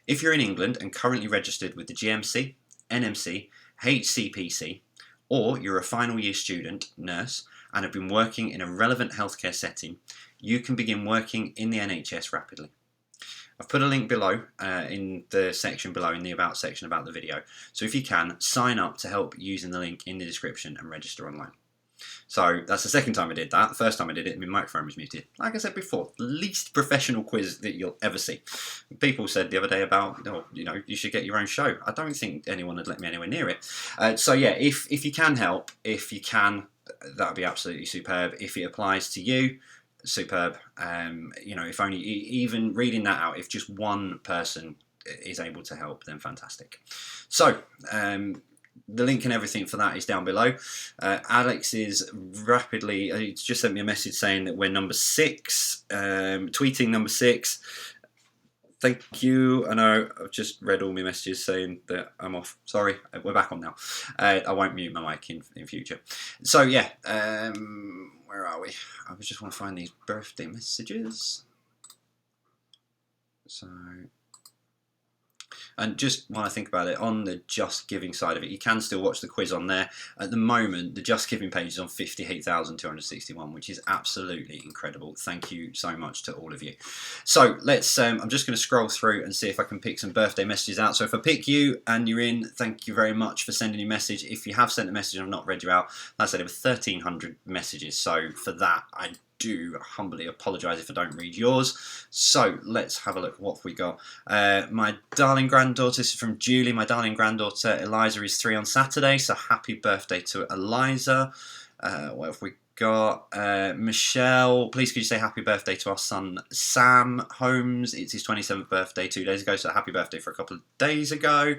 If you're in England and currently registered with the GMC, NMC, HCPC, or you're a final year student, nurse, and have been working in a relevant healthcare setting, you can begin working in the NHS rapidly. I've put a link below in the section below, in the About section about the video. So if you can, sign up to help using the link in the description and register online. So that's the second time I did that. The first time I did it, my microphone was muted. Like I said before, the least professional quiz that you'll ever see. People said the other day about, oh, you know, you should get your own show. I don't think anyone would let me anywhere near it. So yeah, if you can help, if you can, that would be absolutely superb. If it applies to you, superb. You know, if only even reading that out, if just one person is able to help, then fantastic. So the link and everything for that is down below. Alex is rapidly, he's just sent me a message saying that we're number 6, tweeting number 6. Thank you. I know I've just read all my messages saying that I'm off. Sorry, we're back on now. I won't mute my mic in future. So yeah, where are we? I just want to find these birthday messages. So, and just when I think about it, on the Just Giving side of it, you can still watch the quiz on there. At the moment, the Just Giving page is on 58,261, which is absolutely incredible. Thank you so much to all of you. So let's, I'm just going to scroll through and see if I can pick some birthday messages out. So if I pick you and you're in, thank you very much for sending your message. If you have sent a message and I've not read you out, like I said, there were 1,300 messages. So for that, I do humbly apologise if I don't read yours. So let's have a look at what we got. My darling granddaughter, this is from Julie. My darling granddaughter Eliza is 3 on Saturday, so happy birthday to Eliza. What have we got? Michelle, please could you say happy birthday to our son Sam Holmes. It's his 27th birthday 2 days ago, so happy birthday for a couple of days ago.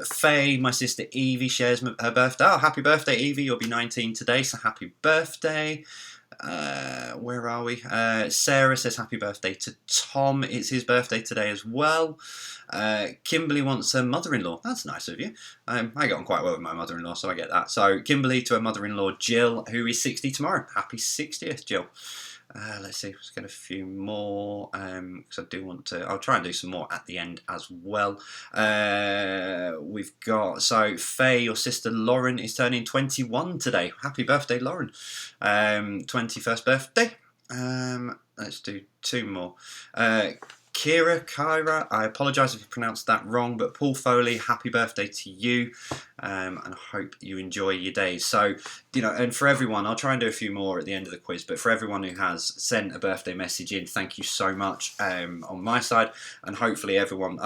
Faye, my sister Evie, shares her birthday. Oh, happy birthday Evie, you'll be 19 today, so happy birthday. Where are we? Sarah says happy birthday to Tom. It's his birthday today as well. Kimberly wants a mother-in-law. That's nice of you. I get on quite well with my mother-in-law, so I get that. So Kimberly to her mother-in-law Jill, who is 60 tomorrow. Happy 60th, Jill. Let's see, let's get a few more, because I do want to, I'll try and do some more at the end as well. We've got, so Faye, your sister Lauren is turning 21 today. Happy birthday, Lauren. 21st birthday. Let's do 2 more. Kyra, I apologise if I pronounced that wrong, but Paul Foley, happy birthday to you, and I hope you enjoy your days. So, you know, and for everyone, I'll try and do a few more at the end of the quiz, but for everyone who has sent a birthday message in, thank you so much on my side, and hopefully everyone,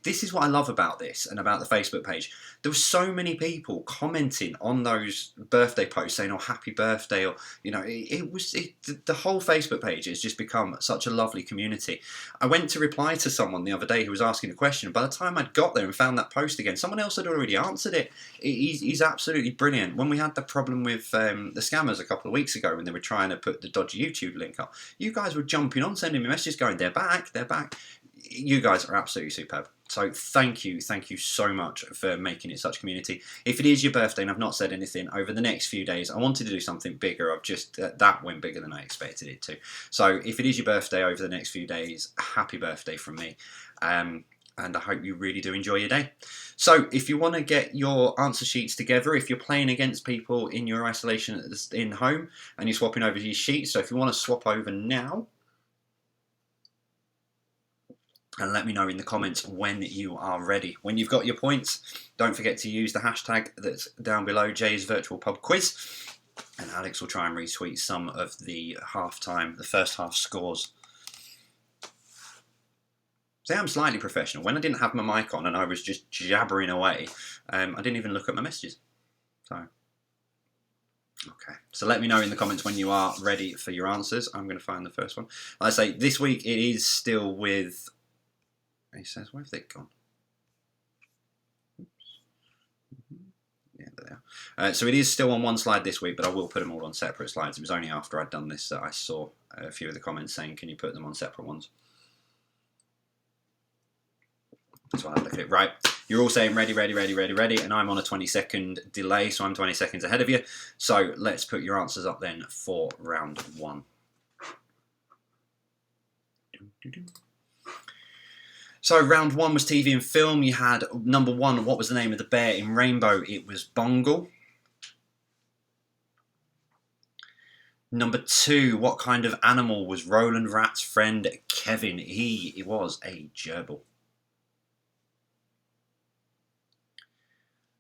this is what I love about this and about the Facebook page. There were so many people commenting on those birthday posts saying, oh, happy birthday, or, you know, the whole Facebook page has just become such a lovely community. I went to reply to someone the other day who was asking a question. By the time I'd got there and found that post again, someone else had already answered it. He's absolutely brilliant. When we had the problem with the scammers a couple of weeks ago when they were trying to put the dodgy YouTube link up, you guys were jumping on, sending me messages going, they're back, they're back. You guys are absolutely superb. So thank you so much for making it such a community. If it is your birthday and I've not said anything over the next few days, I wanted to do something bigger. I've just, that went bigger than I expected it to. So if it is your birthday over the next few days, happy birthday from me. And I hope you really do enjoy your day. So if you want to get your answer sheets together, if you're playing against people in your isolation in home and you're swapping over your sheets, so if you want to swap over now, and let me know in the comments when you are ready. When you've got your points, don't forget to use the hashtag that's down below, Jay's Virtual Pub Quiz. And Alex will try and retweet some of the the first half scores. See, I'm slightly professional. When I didn't have my mic on and I was just jabbering away, I didn't even look at my messages. So, okay. So let me know in the comments when you are ready for your answers. I'm going to find the first one. Like I say, this week it is still with... He says, where have they gone? Yeah, there they are. So it is still on one slide this week, but I will put them all on separate slides. It was only after I'd done this that I saw a few of the comments saying, can you put them on separate ones? So I'll look at it. Right, you're all saying ready, ready, ready, ready, ready, and I'm on a 20-second delay, so I'm 20 seconds ahead of you. So let's put your answers up then for round one. So round one was TV and film. You had number one, what was the name of the bear in Rainbow? It was Bungle. Number two, what kind of animal was Roland Rat's friend Kevin? He was a gerbil.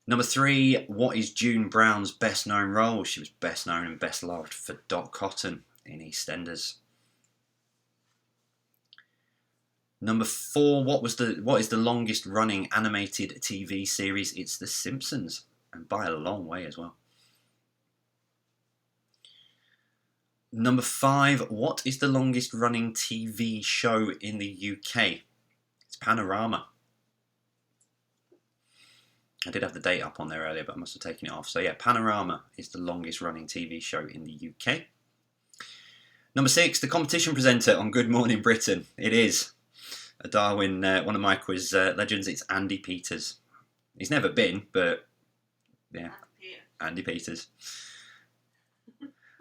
Number three, what is June Brown's best known role? She was best known and best loved for Dot Cotton in EastEnders. Number four, what is the longest running animated TV series? It's The Simpsons, and by a long way as well. Number five, what is the longest running TV show in the UK? It's Panorama. I did have the date up on there earlier, but I must have taken it off. So yeah, Panorama is the longest running TV show in the UK. Number six, the competition presenter on Good Morning Britain. It is a Darwin, one of my quiz legends. It's Andy Peters. He's never been, but yeah, Andy Peters.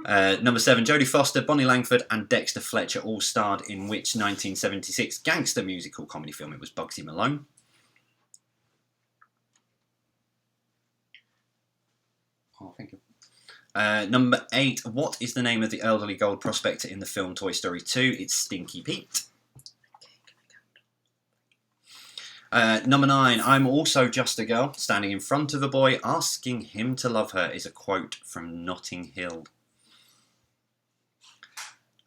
Number seven, Jodie Foster, Bonnie Langford and Dexter Fletcher all starred in which 1976 gangster musical comedy film? It was Bugsy Malone. Oh, thank you. Number eight, what is the name of the elderly gold prospector in the film Toy Story 2? It's Stinky Pete. Number nine, I'm also just a girl standing in front of a boy asking him to love her is a quote from Notting Hill.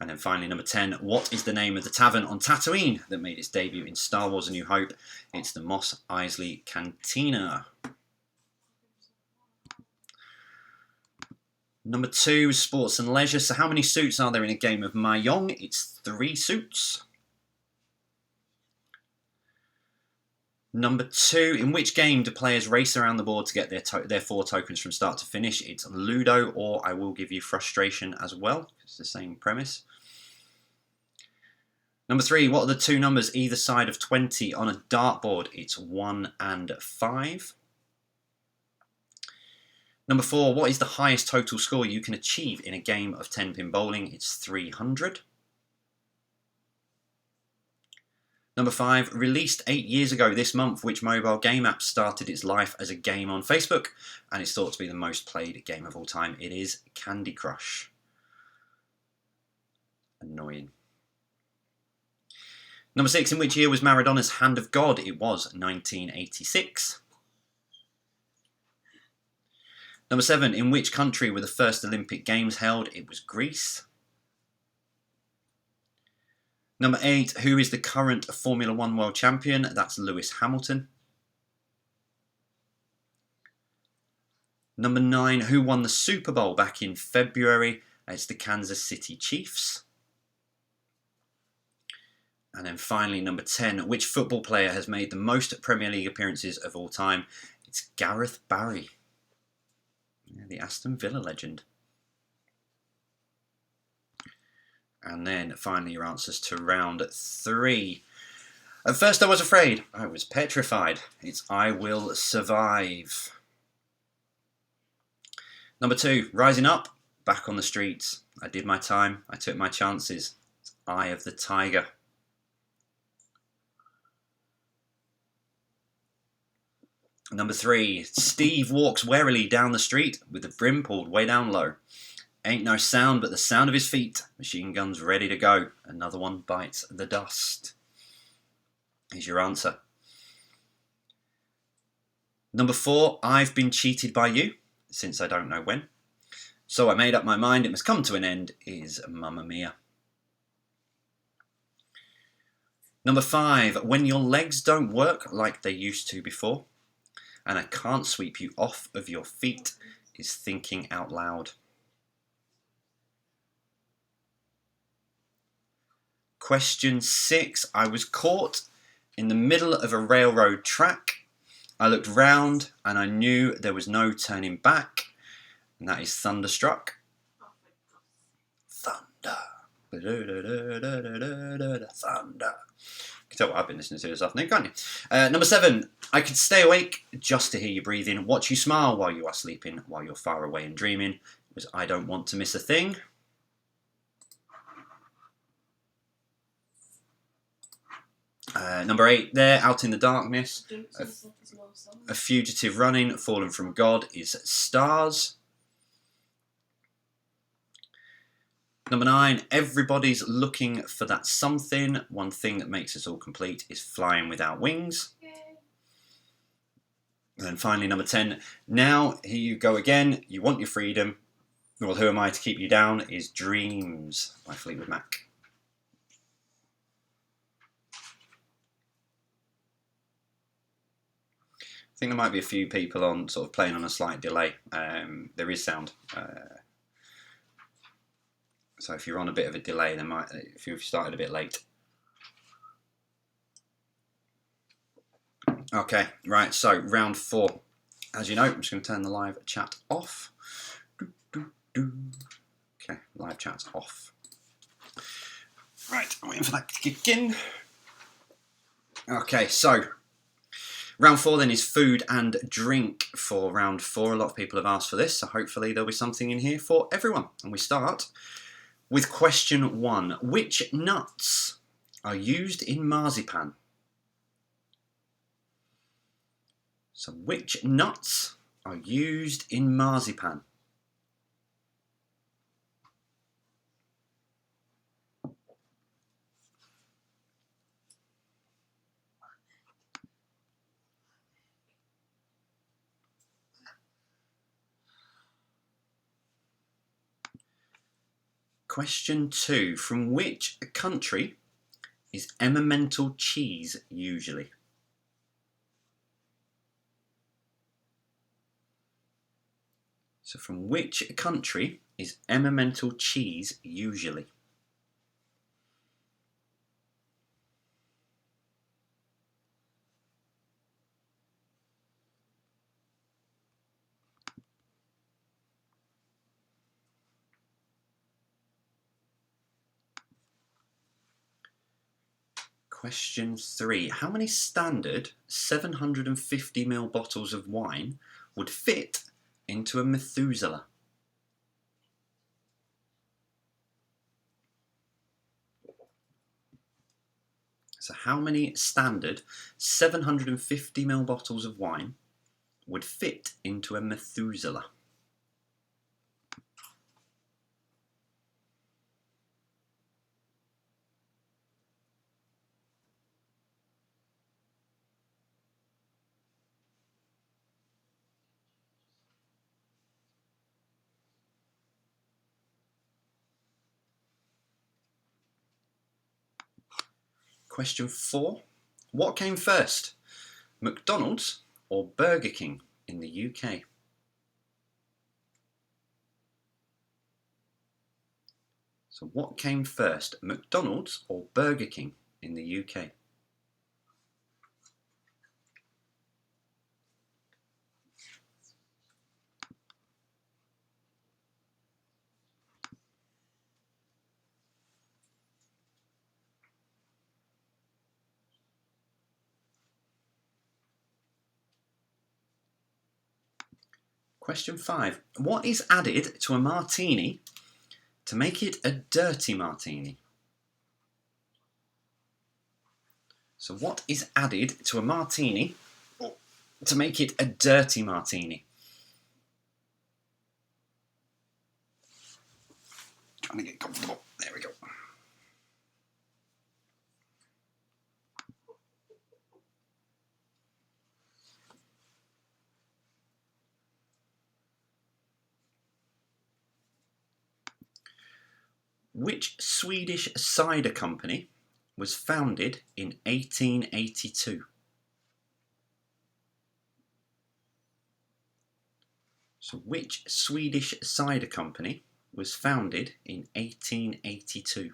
And then finally, number 10, what is the name of the tavern on Tatooine that made its debut in Star Wars A New Hope? It's the Mos Eisley Cantina. Number two, sports and leisure. So how many suits are there in a game of Mahjong? It's 3 suits. Number two, in which game do players race around the board to get their 4 tokens from start to finish? It's Ludo, or I will give you frustration as well. It's the same premise. Number three, what are the 2 numbers either side of 20 on a dartboard? It's 1 and 5. Number four, what is the highest total score you can achieve in a game of 10-pin bowling? It's 300. Number five, released 8 years ago this month, which mobile game app started its life as a game on Facebook and is thought to be the most played game of all time? It is Candy Crush. Annoying. Number six, in which year was Maradona's Hand of God? It was 1986. Number seven, in which country were the first Olympic Games held? It was Greece. Number eight, who is the current Formula One world champion? That's Lewis Hamilton. Number nine, who won the Super Bowl back in February? It's the Kansas City Chiefs. And then finally, number 10, which football player has made the most Premier League appearances of all time? It's Gareth Barry. Yeah, the Aston Villa legend. And then finally your answers to round 3. At first I was afraid. I was petrified. It's I Will Survive. Number 2, rising up, back on the streets. I did my time. I took my chances. It's Eye of the Tiger. Number 3, Steve walks warily down the street with the brim pulled way down low. Ain't no sound but the sound of his feet. Machine guns ready to go. Another one bites the dust. Here's your answer. Number 4, I've been cheated by you since I don't know when. So I made up my mind it must come to an end is Mamma Mia. Number 5, when your legs don't work like they used to before, and I can't sweep you off of your feet is Thinking Out Loud. Question 6, I was caught in the middle of a railroad track. I looked round and I knew there was no turning back, and that is Thunderstruck. Thunder. Thunder. You can tell what I've been listening to this afternoon, can't you? Number 7, I could stay awake just to hear you breathing, watch you smile while you are sleeping, while you're far away and dreaming. It was I Don't Want to Miss a Thing. Number 8 there, Out in the Darkness. A Fugitive Running, Fallen from God is Stars. Number 9, everybody's looking for that something. One thing that makes us all complete is Flying Without Wings. Yay. And then finally, number 10, now here you go again. You want your freedom. Well, who am I to keep you down is Dreams by Fleetwood Mac. I think there might be a few people on sort of playing on a slight delay. There is sound. So if you're on a bit of a delay, then if you've started a bit late. Okay, right, so round 4. As you know, I'm just going to turn the live chat off. Okay, live chat's off. Right, I'm waiting for that to kick in. Okay, so round 4 then is food and drink for round 4. A lot of people have asked for this, so hopefully there'll be something in here for everyone. And we start with question 1. Which nuts are used in marzipan? So which nuts are used in marzipan? Question 2. From which country is Emmental cheese usually? So from which country is Emmental cheese usually? Question 3. How many standard 750ml bottles of wine would fit into a Methuselah? So how many standard 750ml bottles of wine would fit into a Methuselah? Question 4. What came first, McDonald's or Burger King in the UK? So what came first, McDonald's or Burger King in the UK? Question 5. What is added to a martini to make it a dirty martini? So what is added to a martini to make it a dirty martini? Trying to get comfortable. There we go. Which Swedish cider company was founded in 1882? So which Swedish cider company was founded in 1882?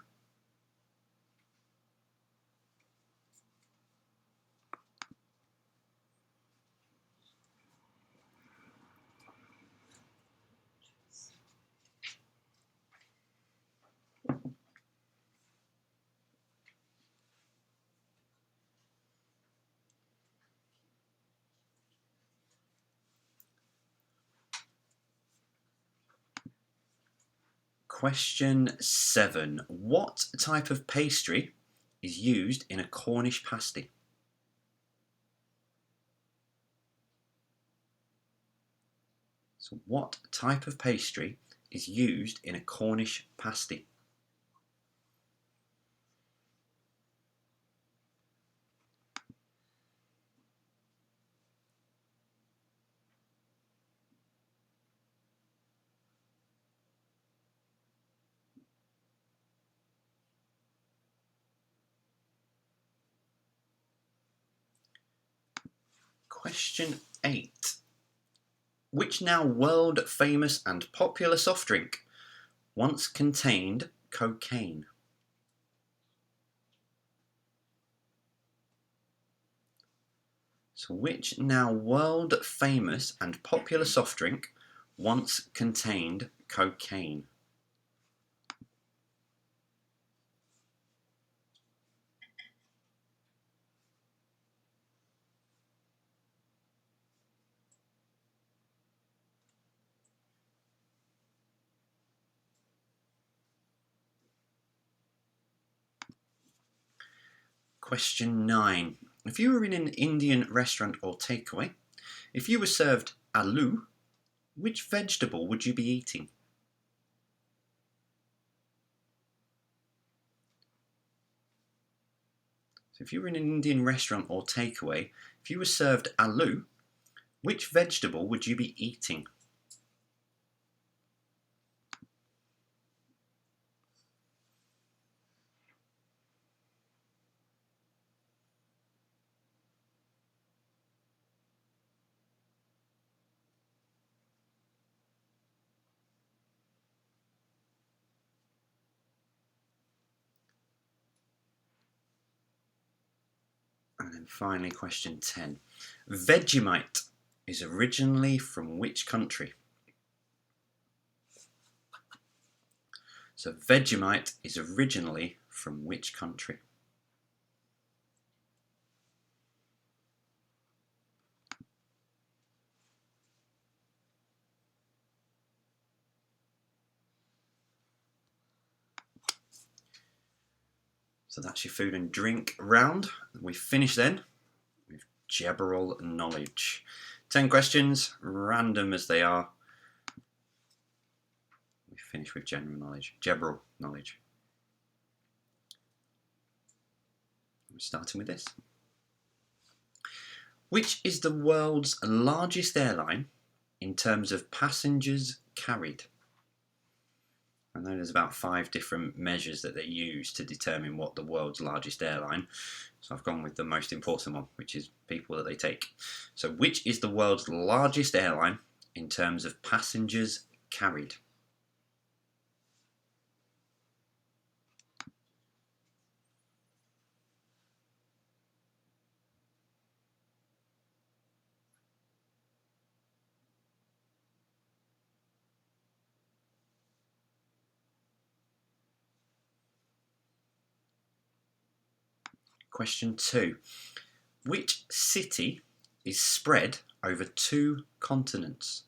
Question 7. What type of pastry is used in a Cornish pasty? So what type of pastry is used in a Cornish pasty? Question 8. Which now world famous and popular soft drink once contained cocaine? So which now world famous and popular soft drink once contained cocaine? Question 9. If you were in an Indian restaurant or takeaway, if you were served aloo, which vegetable would you be eating? So if you were in an Indian restaurant or takeaway, if you were served aloo, which vegetable would you be eating? And then finally, question 10. Vegemite is originally from which country? So Vegemite is originally from which country? So that's your food and drink round. We finish then with general knowledge. 10 questions, random as they are. We finish with general knowledge, general knowledge. We're starting with this. Which is the world's largest airline in terms of passengers carried? I know there's about 5 different measures that they use to determine what the world's largest airline. So I've gone with the most important one, which is people that they take. So which is the world's largest airline in terms of passengers carried? Question 2. Which city is spread over 2 continents?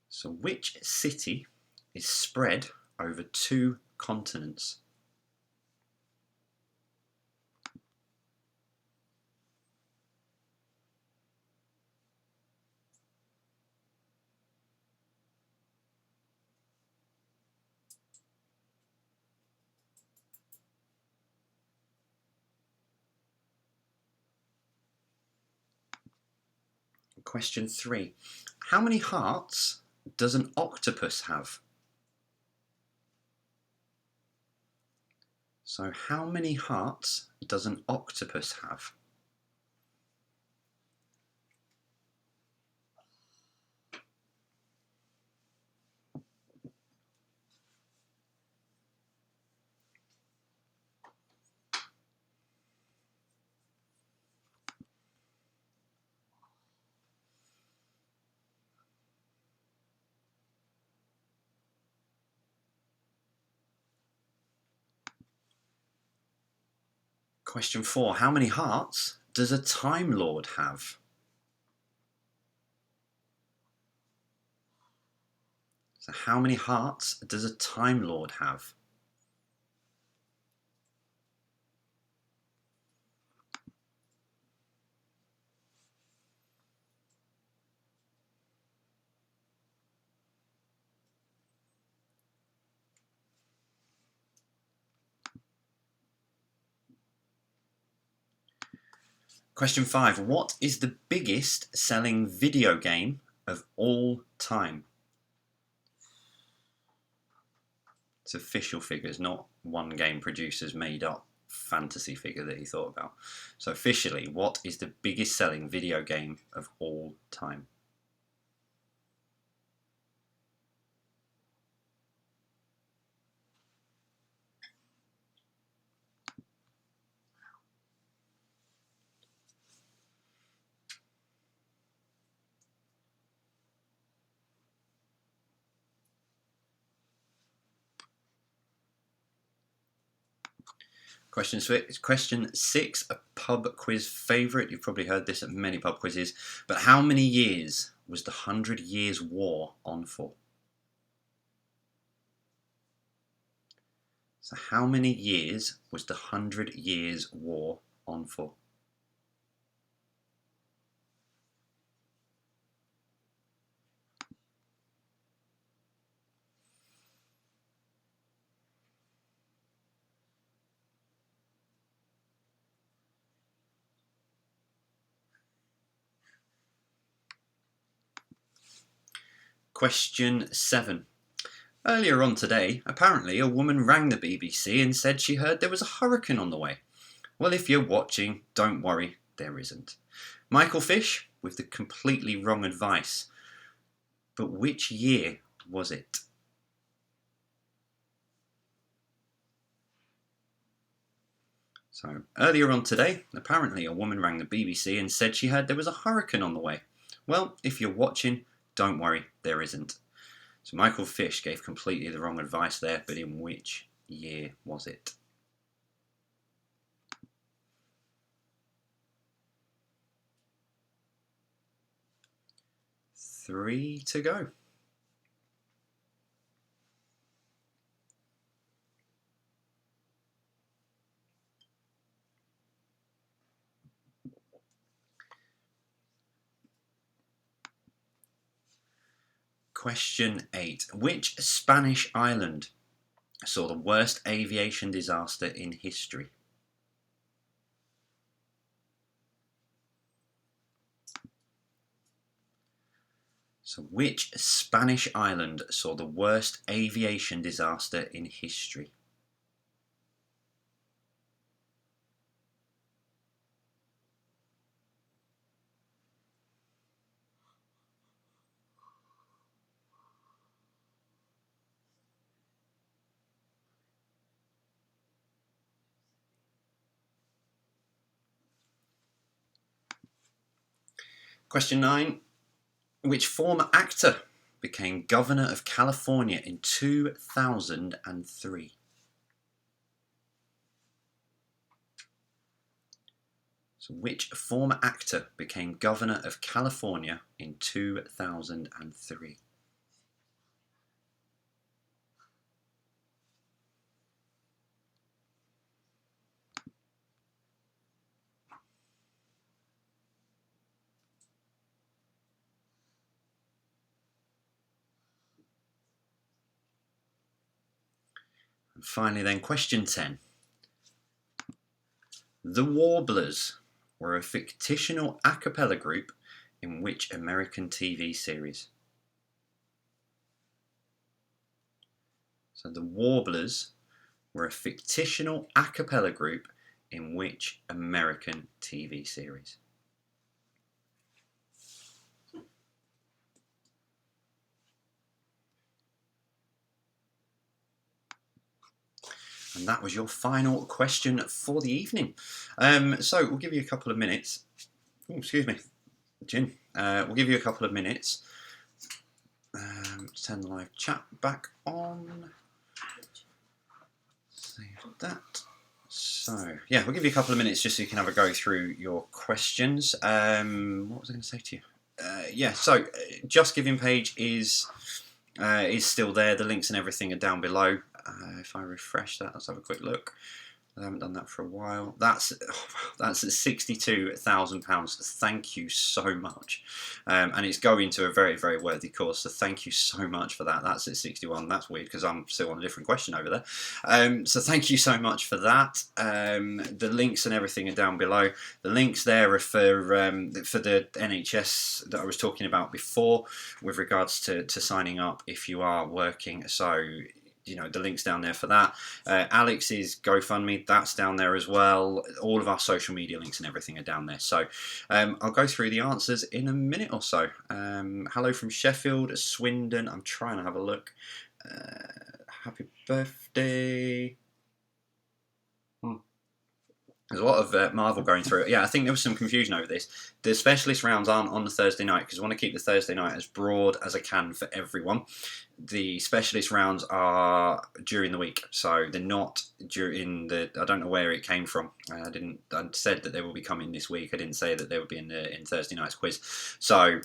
So which city is spread over 2 continents? Question 3. How many hearts does an octopus have? So how many hearts does an octopus have? Question 4. How many hearts does a Time Lord have? So how many hearts does a Time Lord have? Question 5. What is the biggest selling video game of all time? It's official figures, not one game producer's made up fantasy figure that he thought about. So officially, what is the biggest selling video game of all time? Question 6, a pub quiz favourite. You've probably heard this at many pub quizzes. But how many years was the 100 Years' War on for? So how many years was the 100 Years' War on for? Question 7. Earlier on today, apparently a woman rang the BBC and said she heard there was a hurricane on the way. Well, if you're watching, don't worry, there isn't. Michael Fish with the completely wrong advice. But which year was it? So, earlier on today, apparently a woman rang the BBC and said she heard there was a hurricane on the way. Well, if you're watching, don't worry, there isn't. So Michael Fish gave completely the wrong advice there, but in which year was it? Three to go. Question 8. Which Spanish island saw the worst aviation disaster in history? So which Spanish island saw the worst aviation disaster in history? Question 9. Which former actor became governor of California in 2003? So which former actor became governor of California in 2003? And finally then, question 10. The Warblers were a fictional a cappella group in which American TV series? So the Warblers were a fictional a cappella group in which American TV series? And that was your final question for the evening. So we'll give you a couple of minutes. Oh, excuse me, gin. We'll give you a couple of minutes. Turn the live chat back on. Save that. So yeah, we'll give you a couple of minutes just so you can have a go through your questions. What was I going to say to you? Yeah, so Just Giving page is still there. The links and everything are down below. If I refresh that, let's have a quick look. I haven't done that for a while. That's at £62,000. Thank you so much, and it's going to a very, very worthy cause. So thank you so much for that. That's at 61. That's weird because I'm still on a different question over there. So thank you so much for that. The links and everything are down below. The links there are for the NHS that I was talking about before, with regards to signing up if you are working. So, you know, the link's down there for that. Alex's GoFundMe, that's down there as well. All of our social media links and everything are down there. So I'll go through the answers in a minute or so. Hello from Sheffield, Swindon. I'm trying to have a look. Happy birthday. There's a lot of Marvel going through it. Yeah, I think there was some confusion over this. The specialist rounds aren't on the Thursday night because I want to keep the Thursday night as broad as I can for everyone. The specialist rounds are during the week, so they're not during the. I don't know where it came from. I said that they will be coming this week. I didn't say that they would be in Thursday night's quiz. So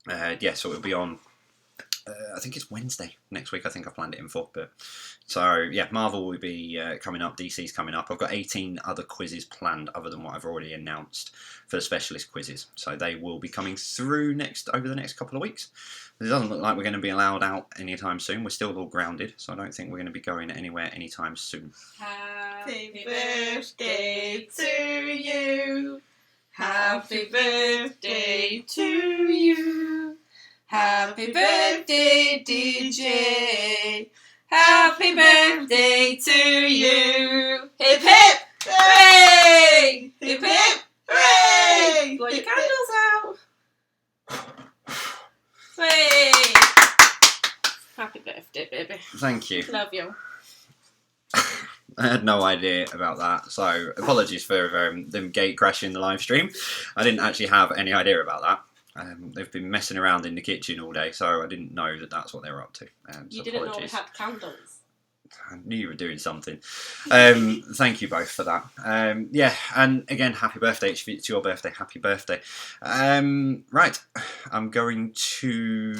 yeah, so it'll be on. I think it's Wednesday next week. I think I planned it in for. But so yeah, Marvel will be coming up. DC's coming up. I've got 18 other quizzes planned other than what I've already announced for the specialist quizzes. So they will be coming through over the next couple of weeks. It doesn't look like we're going to be allowed out anytime soon. We're still all grounded, so I don't think we're going to be going anywhere anytime soon. Happy birthday to you. Happy birthday to you. Happy birthday, DJ. Happy birthday to you. Hip hip hooray! Hip hip hooray! Blow your candles out. Hey! Happy birthday, baby. Thank you. Love you. I had no idea about that, so apologies for them gate crashing the live stream. I didn't actually have any idea about that. They've been messing around in the kitchen all day, so I didn't know that that's what they were up to. You didn't know we had candles. I knew you were doing something. Thank you both for that. Yeah, and again, happy birthday. It's your birthday. Happy birthday. Right, I'm going to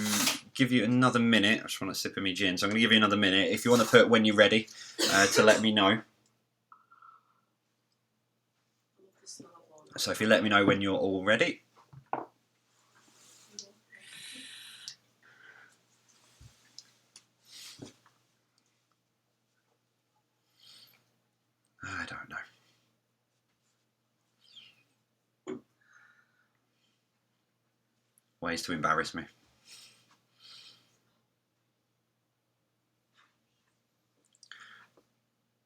give you another minute. I just want to sip of my gin, so I'm going to give you another minute. If you want to put when you're ready to let me know. So if you let me know when you're all ready. I don't know. Ways to embarrass me.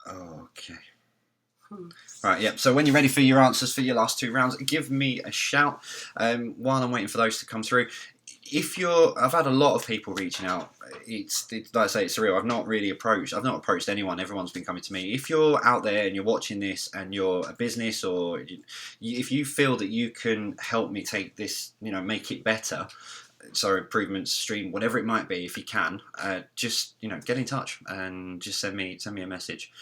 Okay. Right, yeah, so when you're ready for your answers for your last two rounds, give me a shout while I'm waiting for those to come through. I've had a lot of people reaching out. It's like I say, it's surreal. I've not approached anyone. Everyone's been coming to me. If you're out there and you're watching this and you're a business, or if you feel that you can help me take this, make it better, so improvements, stream, whatever it might be, if you can, just get in touch and just send me a message.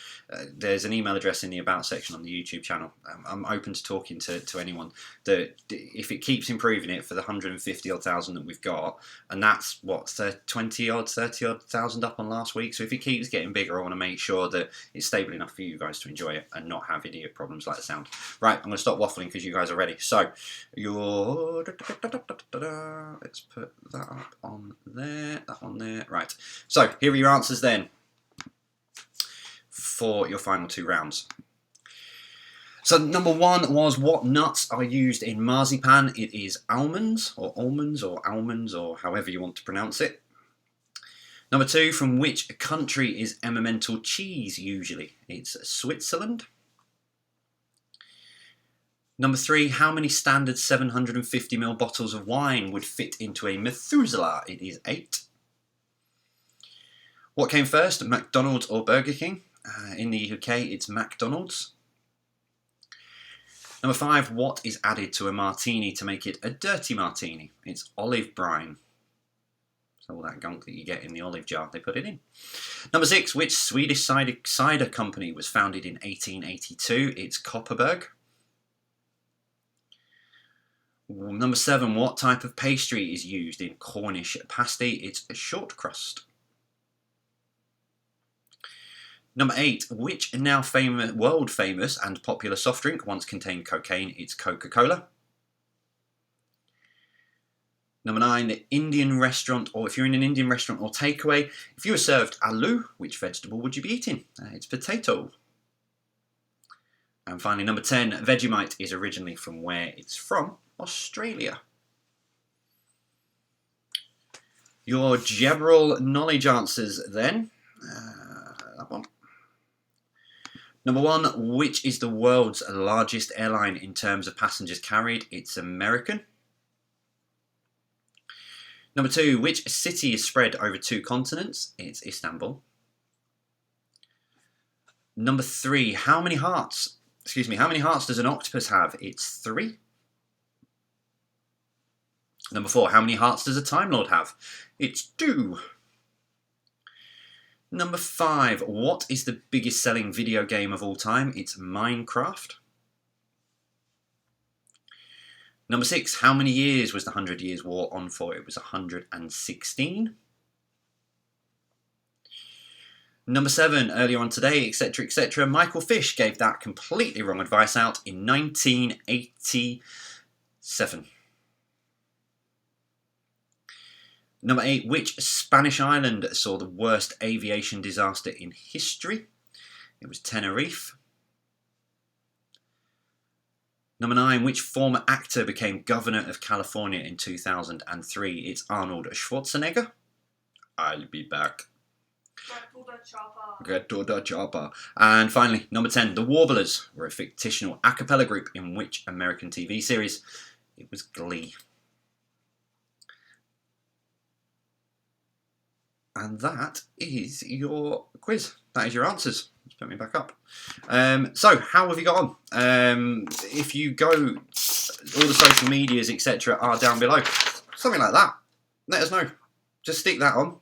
There's an email address in the about section on the YouTube channel. I'm open to talking to anyone. That if it keeps improving it for the 150 odd thousand that we've got, and that's what 30 odd thousand up on last week. So if it keeps getting bigger, I want to make sure that it's stable enough for you guys to enjoy it and not have idiot problems like the sound. Right, I'm going to stop waffling because you guys are ready. So let's put that up on there, that one there. Right, so here are your answers then for your final two rounds. So number one was, what nuts are used in marzipan? It is almonds or however you want to pronounce it. Number 2, from which country is Emmental cheese usually? It's Switzerland. Number 3, how many standard 750ml bottles of wine would fit into a Methuselah? It is 8. What came first, McDonald's or Burger King? In the UK, it's McDonald's. Number 5, what is added to a martini to make it a dirty martini? It's olive brine. So all that gunk that you get in the olive jar, they put it in. Number 6, which Swedish cider company was founded in 1882? It's Kopparberg. Number 7, what type of pastry is used in Cornish pasty? It's a short crust. Number 8, which now world famous and popular soft drink once contained cocaine? It's Coca-Cola. Number 9, the Indian restaurant, or if you're in an Indian restaurant or takeaway, if you were served aloo, which vegetable would you be eating? It's potato. And finally, number 10, Vegemite is originally from where? It's from Australia. Your general knowledge answers then. That one. Number 1, which is the world's largest airline in terms of passengers carried? It's American. Number 2, which city is spread over 2 continents? It's Istanbul. Number 3, how many hearts does an octopus have? It's 3. Number 4, how many hearts does a Time Lord have? It's 2. Number 5, what is the biggest selling video game of all time? It's Minecraft. Number 6, how many years was the 100 Years' War on for? It was 116. Number 7, earlier on today, etc., etc., Michael Fish gave that completely wrong advice out in 1987. Number 8, which Spanish island saw the worst aviation disaster in history? It was Tenerife. Number 9, which former actor became governor of California in 2003? It's Arnold Schwarzenegger. I'll be back. Get to the chopper. And finally, number 10, the Warblers were a fictional a cappella group in which American TV series? It was Glee. And that is your quiz. That is your answers. Let's put me back up. So, how have you got on? If you go, all the social medias, etc., are down below. Something like that. Let us know. Just stick that on.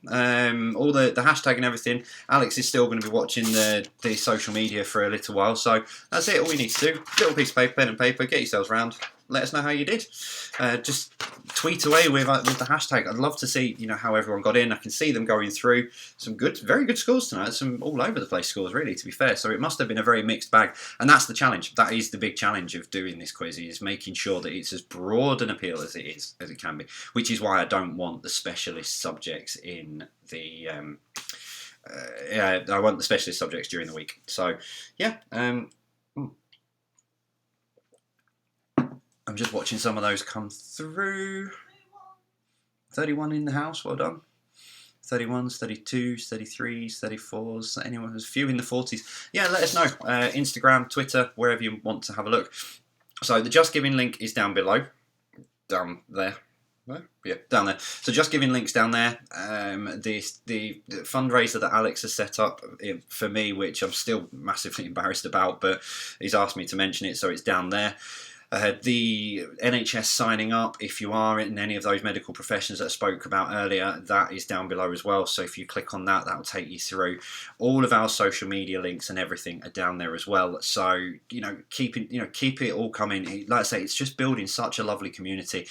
All the hashtag and everything. Alex is still going to be watching the social media for a little while. So, that's it. All we need to do. Little piece of paper, pen and paper. Get yourselves round. Let us know how you did. Just tweet away with the hashtag. I'd love to see how everyone got in. I can see them going through some very good scores tonight. Some all over the place scores, really, to be fair. So it must have been a very mixed bag, and that's the challenge. That is the big challenge of doing this quiz, is making sure that it's as broad an appeal as it can be. Which is why I don't want the specialist subjects in the. I want the specialist subjects during the week. So yeah. I'm just watching some of those come through. 31 in the house, well done. 31s, 32s, 33s, 34s, anyone who's a few in the 40s. Yeah, let us know. Instagram, Twitter, wherever you want to have a look. So the Just Giving link is down below. Down there. Yeah, down there. So Just Giving link's down there. The fundraiser that Alex has set up for me, which I'm still massively embarrassed about, but he's asked me to mention it, so it's down there. The NHS signing up, if you are in any of those medical professions that I spoke about earlier, that is down below as well. So if you click on that, that will take you through. All of our social media links and everything are down there as well. So keep it all coming. Like I say, it's just building such a lovely community.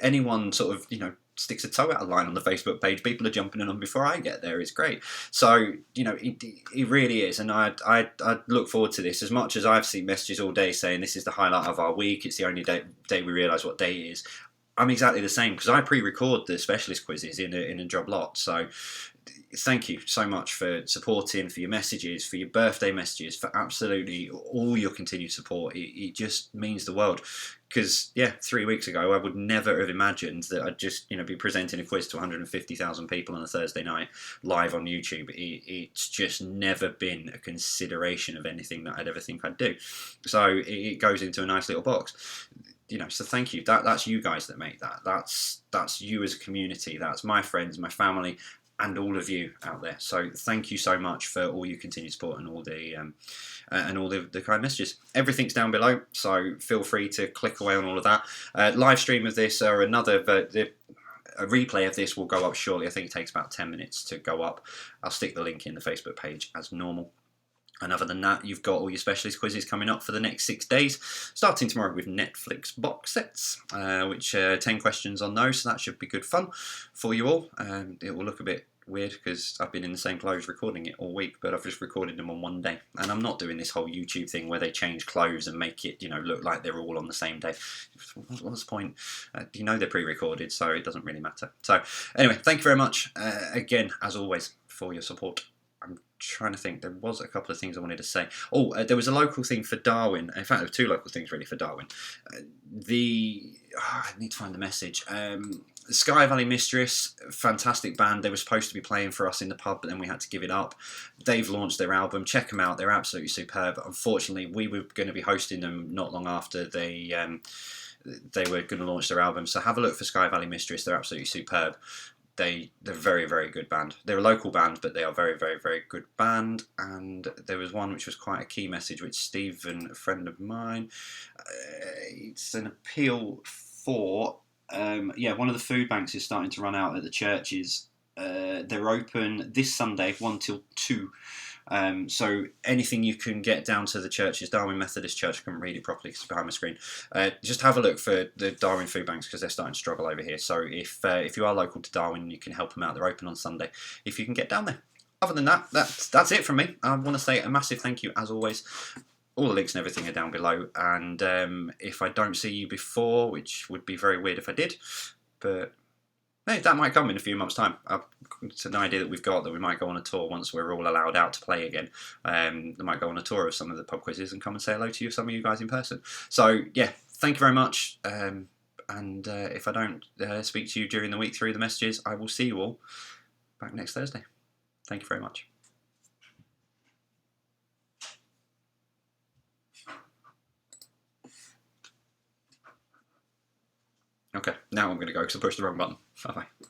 Anyone sort of sticks a toe out of line on the Facebook page, people are jumping in on before I get there. It's great. So it really is, and I look forward to this as much as I've seen messages all day saying this is the highlight of our week. It's the only day we realise what day it is. I'm exactly the same because I pre-record the specialist quizzes in a job lot. So thank you so much for supporting, for your messages, for your birthday messages, for absolutely all your continued support. It just means the world. Because, yeah, 3 weeks ago, I would never have imagined that I'd just, be presenting a quiz to 150,000 people on a Thursday night live on YouTube. It's just never been a consideration of anything that I'd ever think I'd do. So it goes into a nice little box. So thank you. That's you guys that make that. That's you as a community. That's my friends, my family, and all of you out there. So thank you so much for all your continued support and all the kind messages. Everything's down below, so feel free to click away on all of that. Live stream of this or a replay of this will go up shortly. I think it takes about 10 minutes to go up. I'll stick the link in the Facebook page as normal. And other than that, you've got all your specialist quizzes coming up for the next 6 days, starting tomorrow with Netflix box sets, which 10 questions on those, so that should be good fun for you all. It will look a bit weird because I've been in the same clothes recording it all week, but I've just recorded them on one day. And I'm not doing this whole YouTube thing where they change clothes and make it, look like they're all on the same day. What's the point? They're pre-recorded, so it doesn't really matter. So anyway, thank you very much again, as always, for your support. I'm trying to think. There was a couple of things I wanted to say. There was a local thing for Darwin. In fact, there were two local things really for Darwin. I need to find the message. Sky Valley Mistress, fantastic band. They were supposed to be playing for us in the pub, but then we had to give it up. They've launched their album. Check them out. They're absolutely superb. Unfortunately, we were going to be hosting them not long after they were going to launch their album. So have a look for Sky Valley Mistress. They're absolutely superb. They're very, very good band. They're a local band, but they are very, very, very good band. And there was one which was quite a key message, which Stephen, a friend of mine, it's an appeal for, one of the food banks is starting to run out at the churches. They're open this Sunday, 1 till 2. So anything you can get down to the churches, Darwin Methodist Church, I couldn't read it properly because it's behind my screen. Just have a look for the Darwin food banks because they're starting to struggle over here. So if you are local to Darwin, you can help them out. They're open on Sunday if you can get down there. Other than that, that's it from me. I want to say a massive thank you as always. All the links and everything are down below. And if I don't see you before, which would be very weird if I did, but hey, that might come in a few months' time. It's an idea that we've got that we might go on a tour once we're all allowed out to play again. They might go on a tour of some of the pub quizzes and come and say hello to some of you guys in person. So, yeah, thank you very much. And if I don't speak to you during the week through the messages, I will see you all back next Thursday. Thank you very much. Okay, now I'm going to go because I pushed the wrong button. Bye-bye.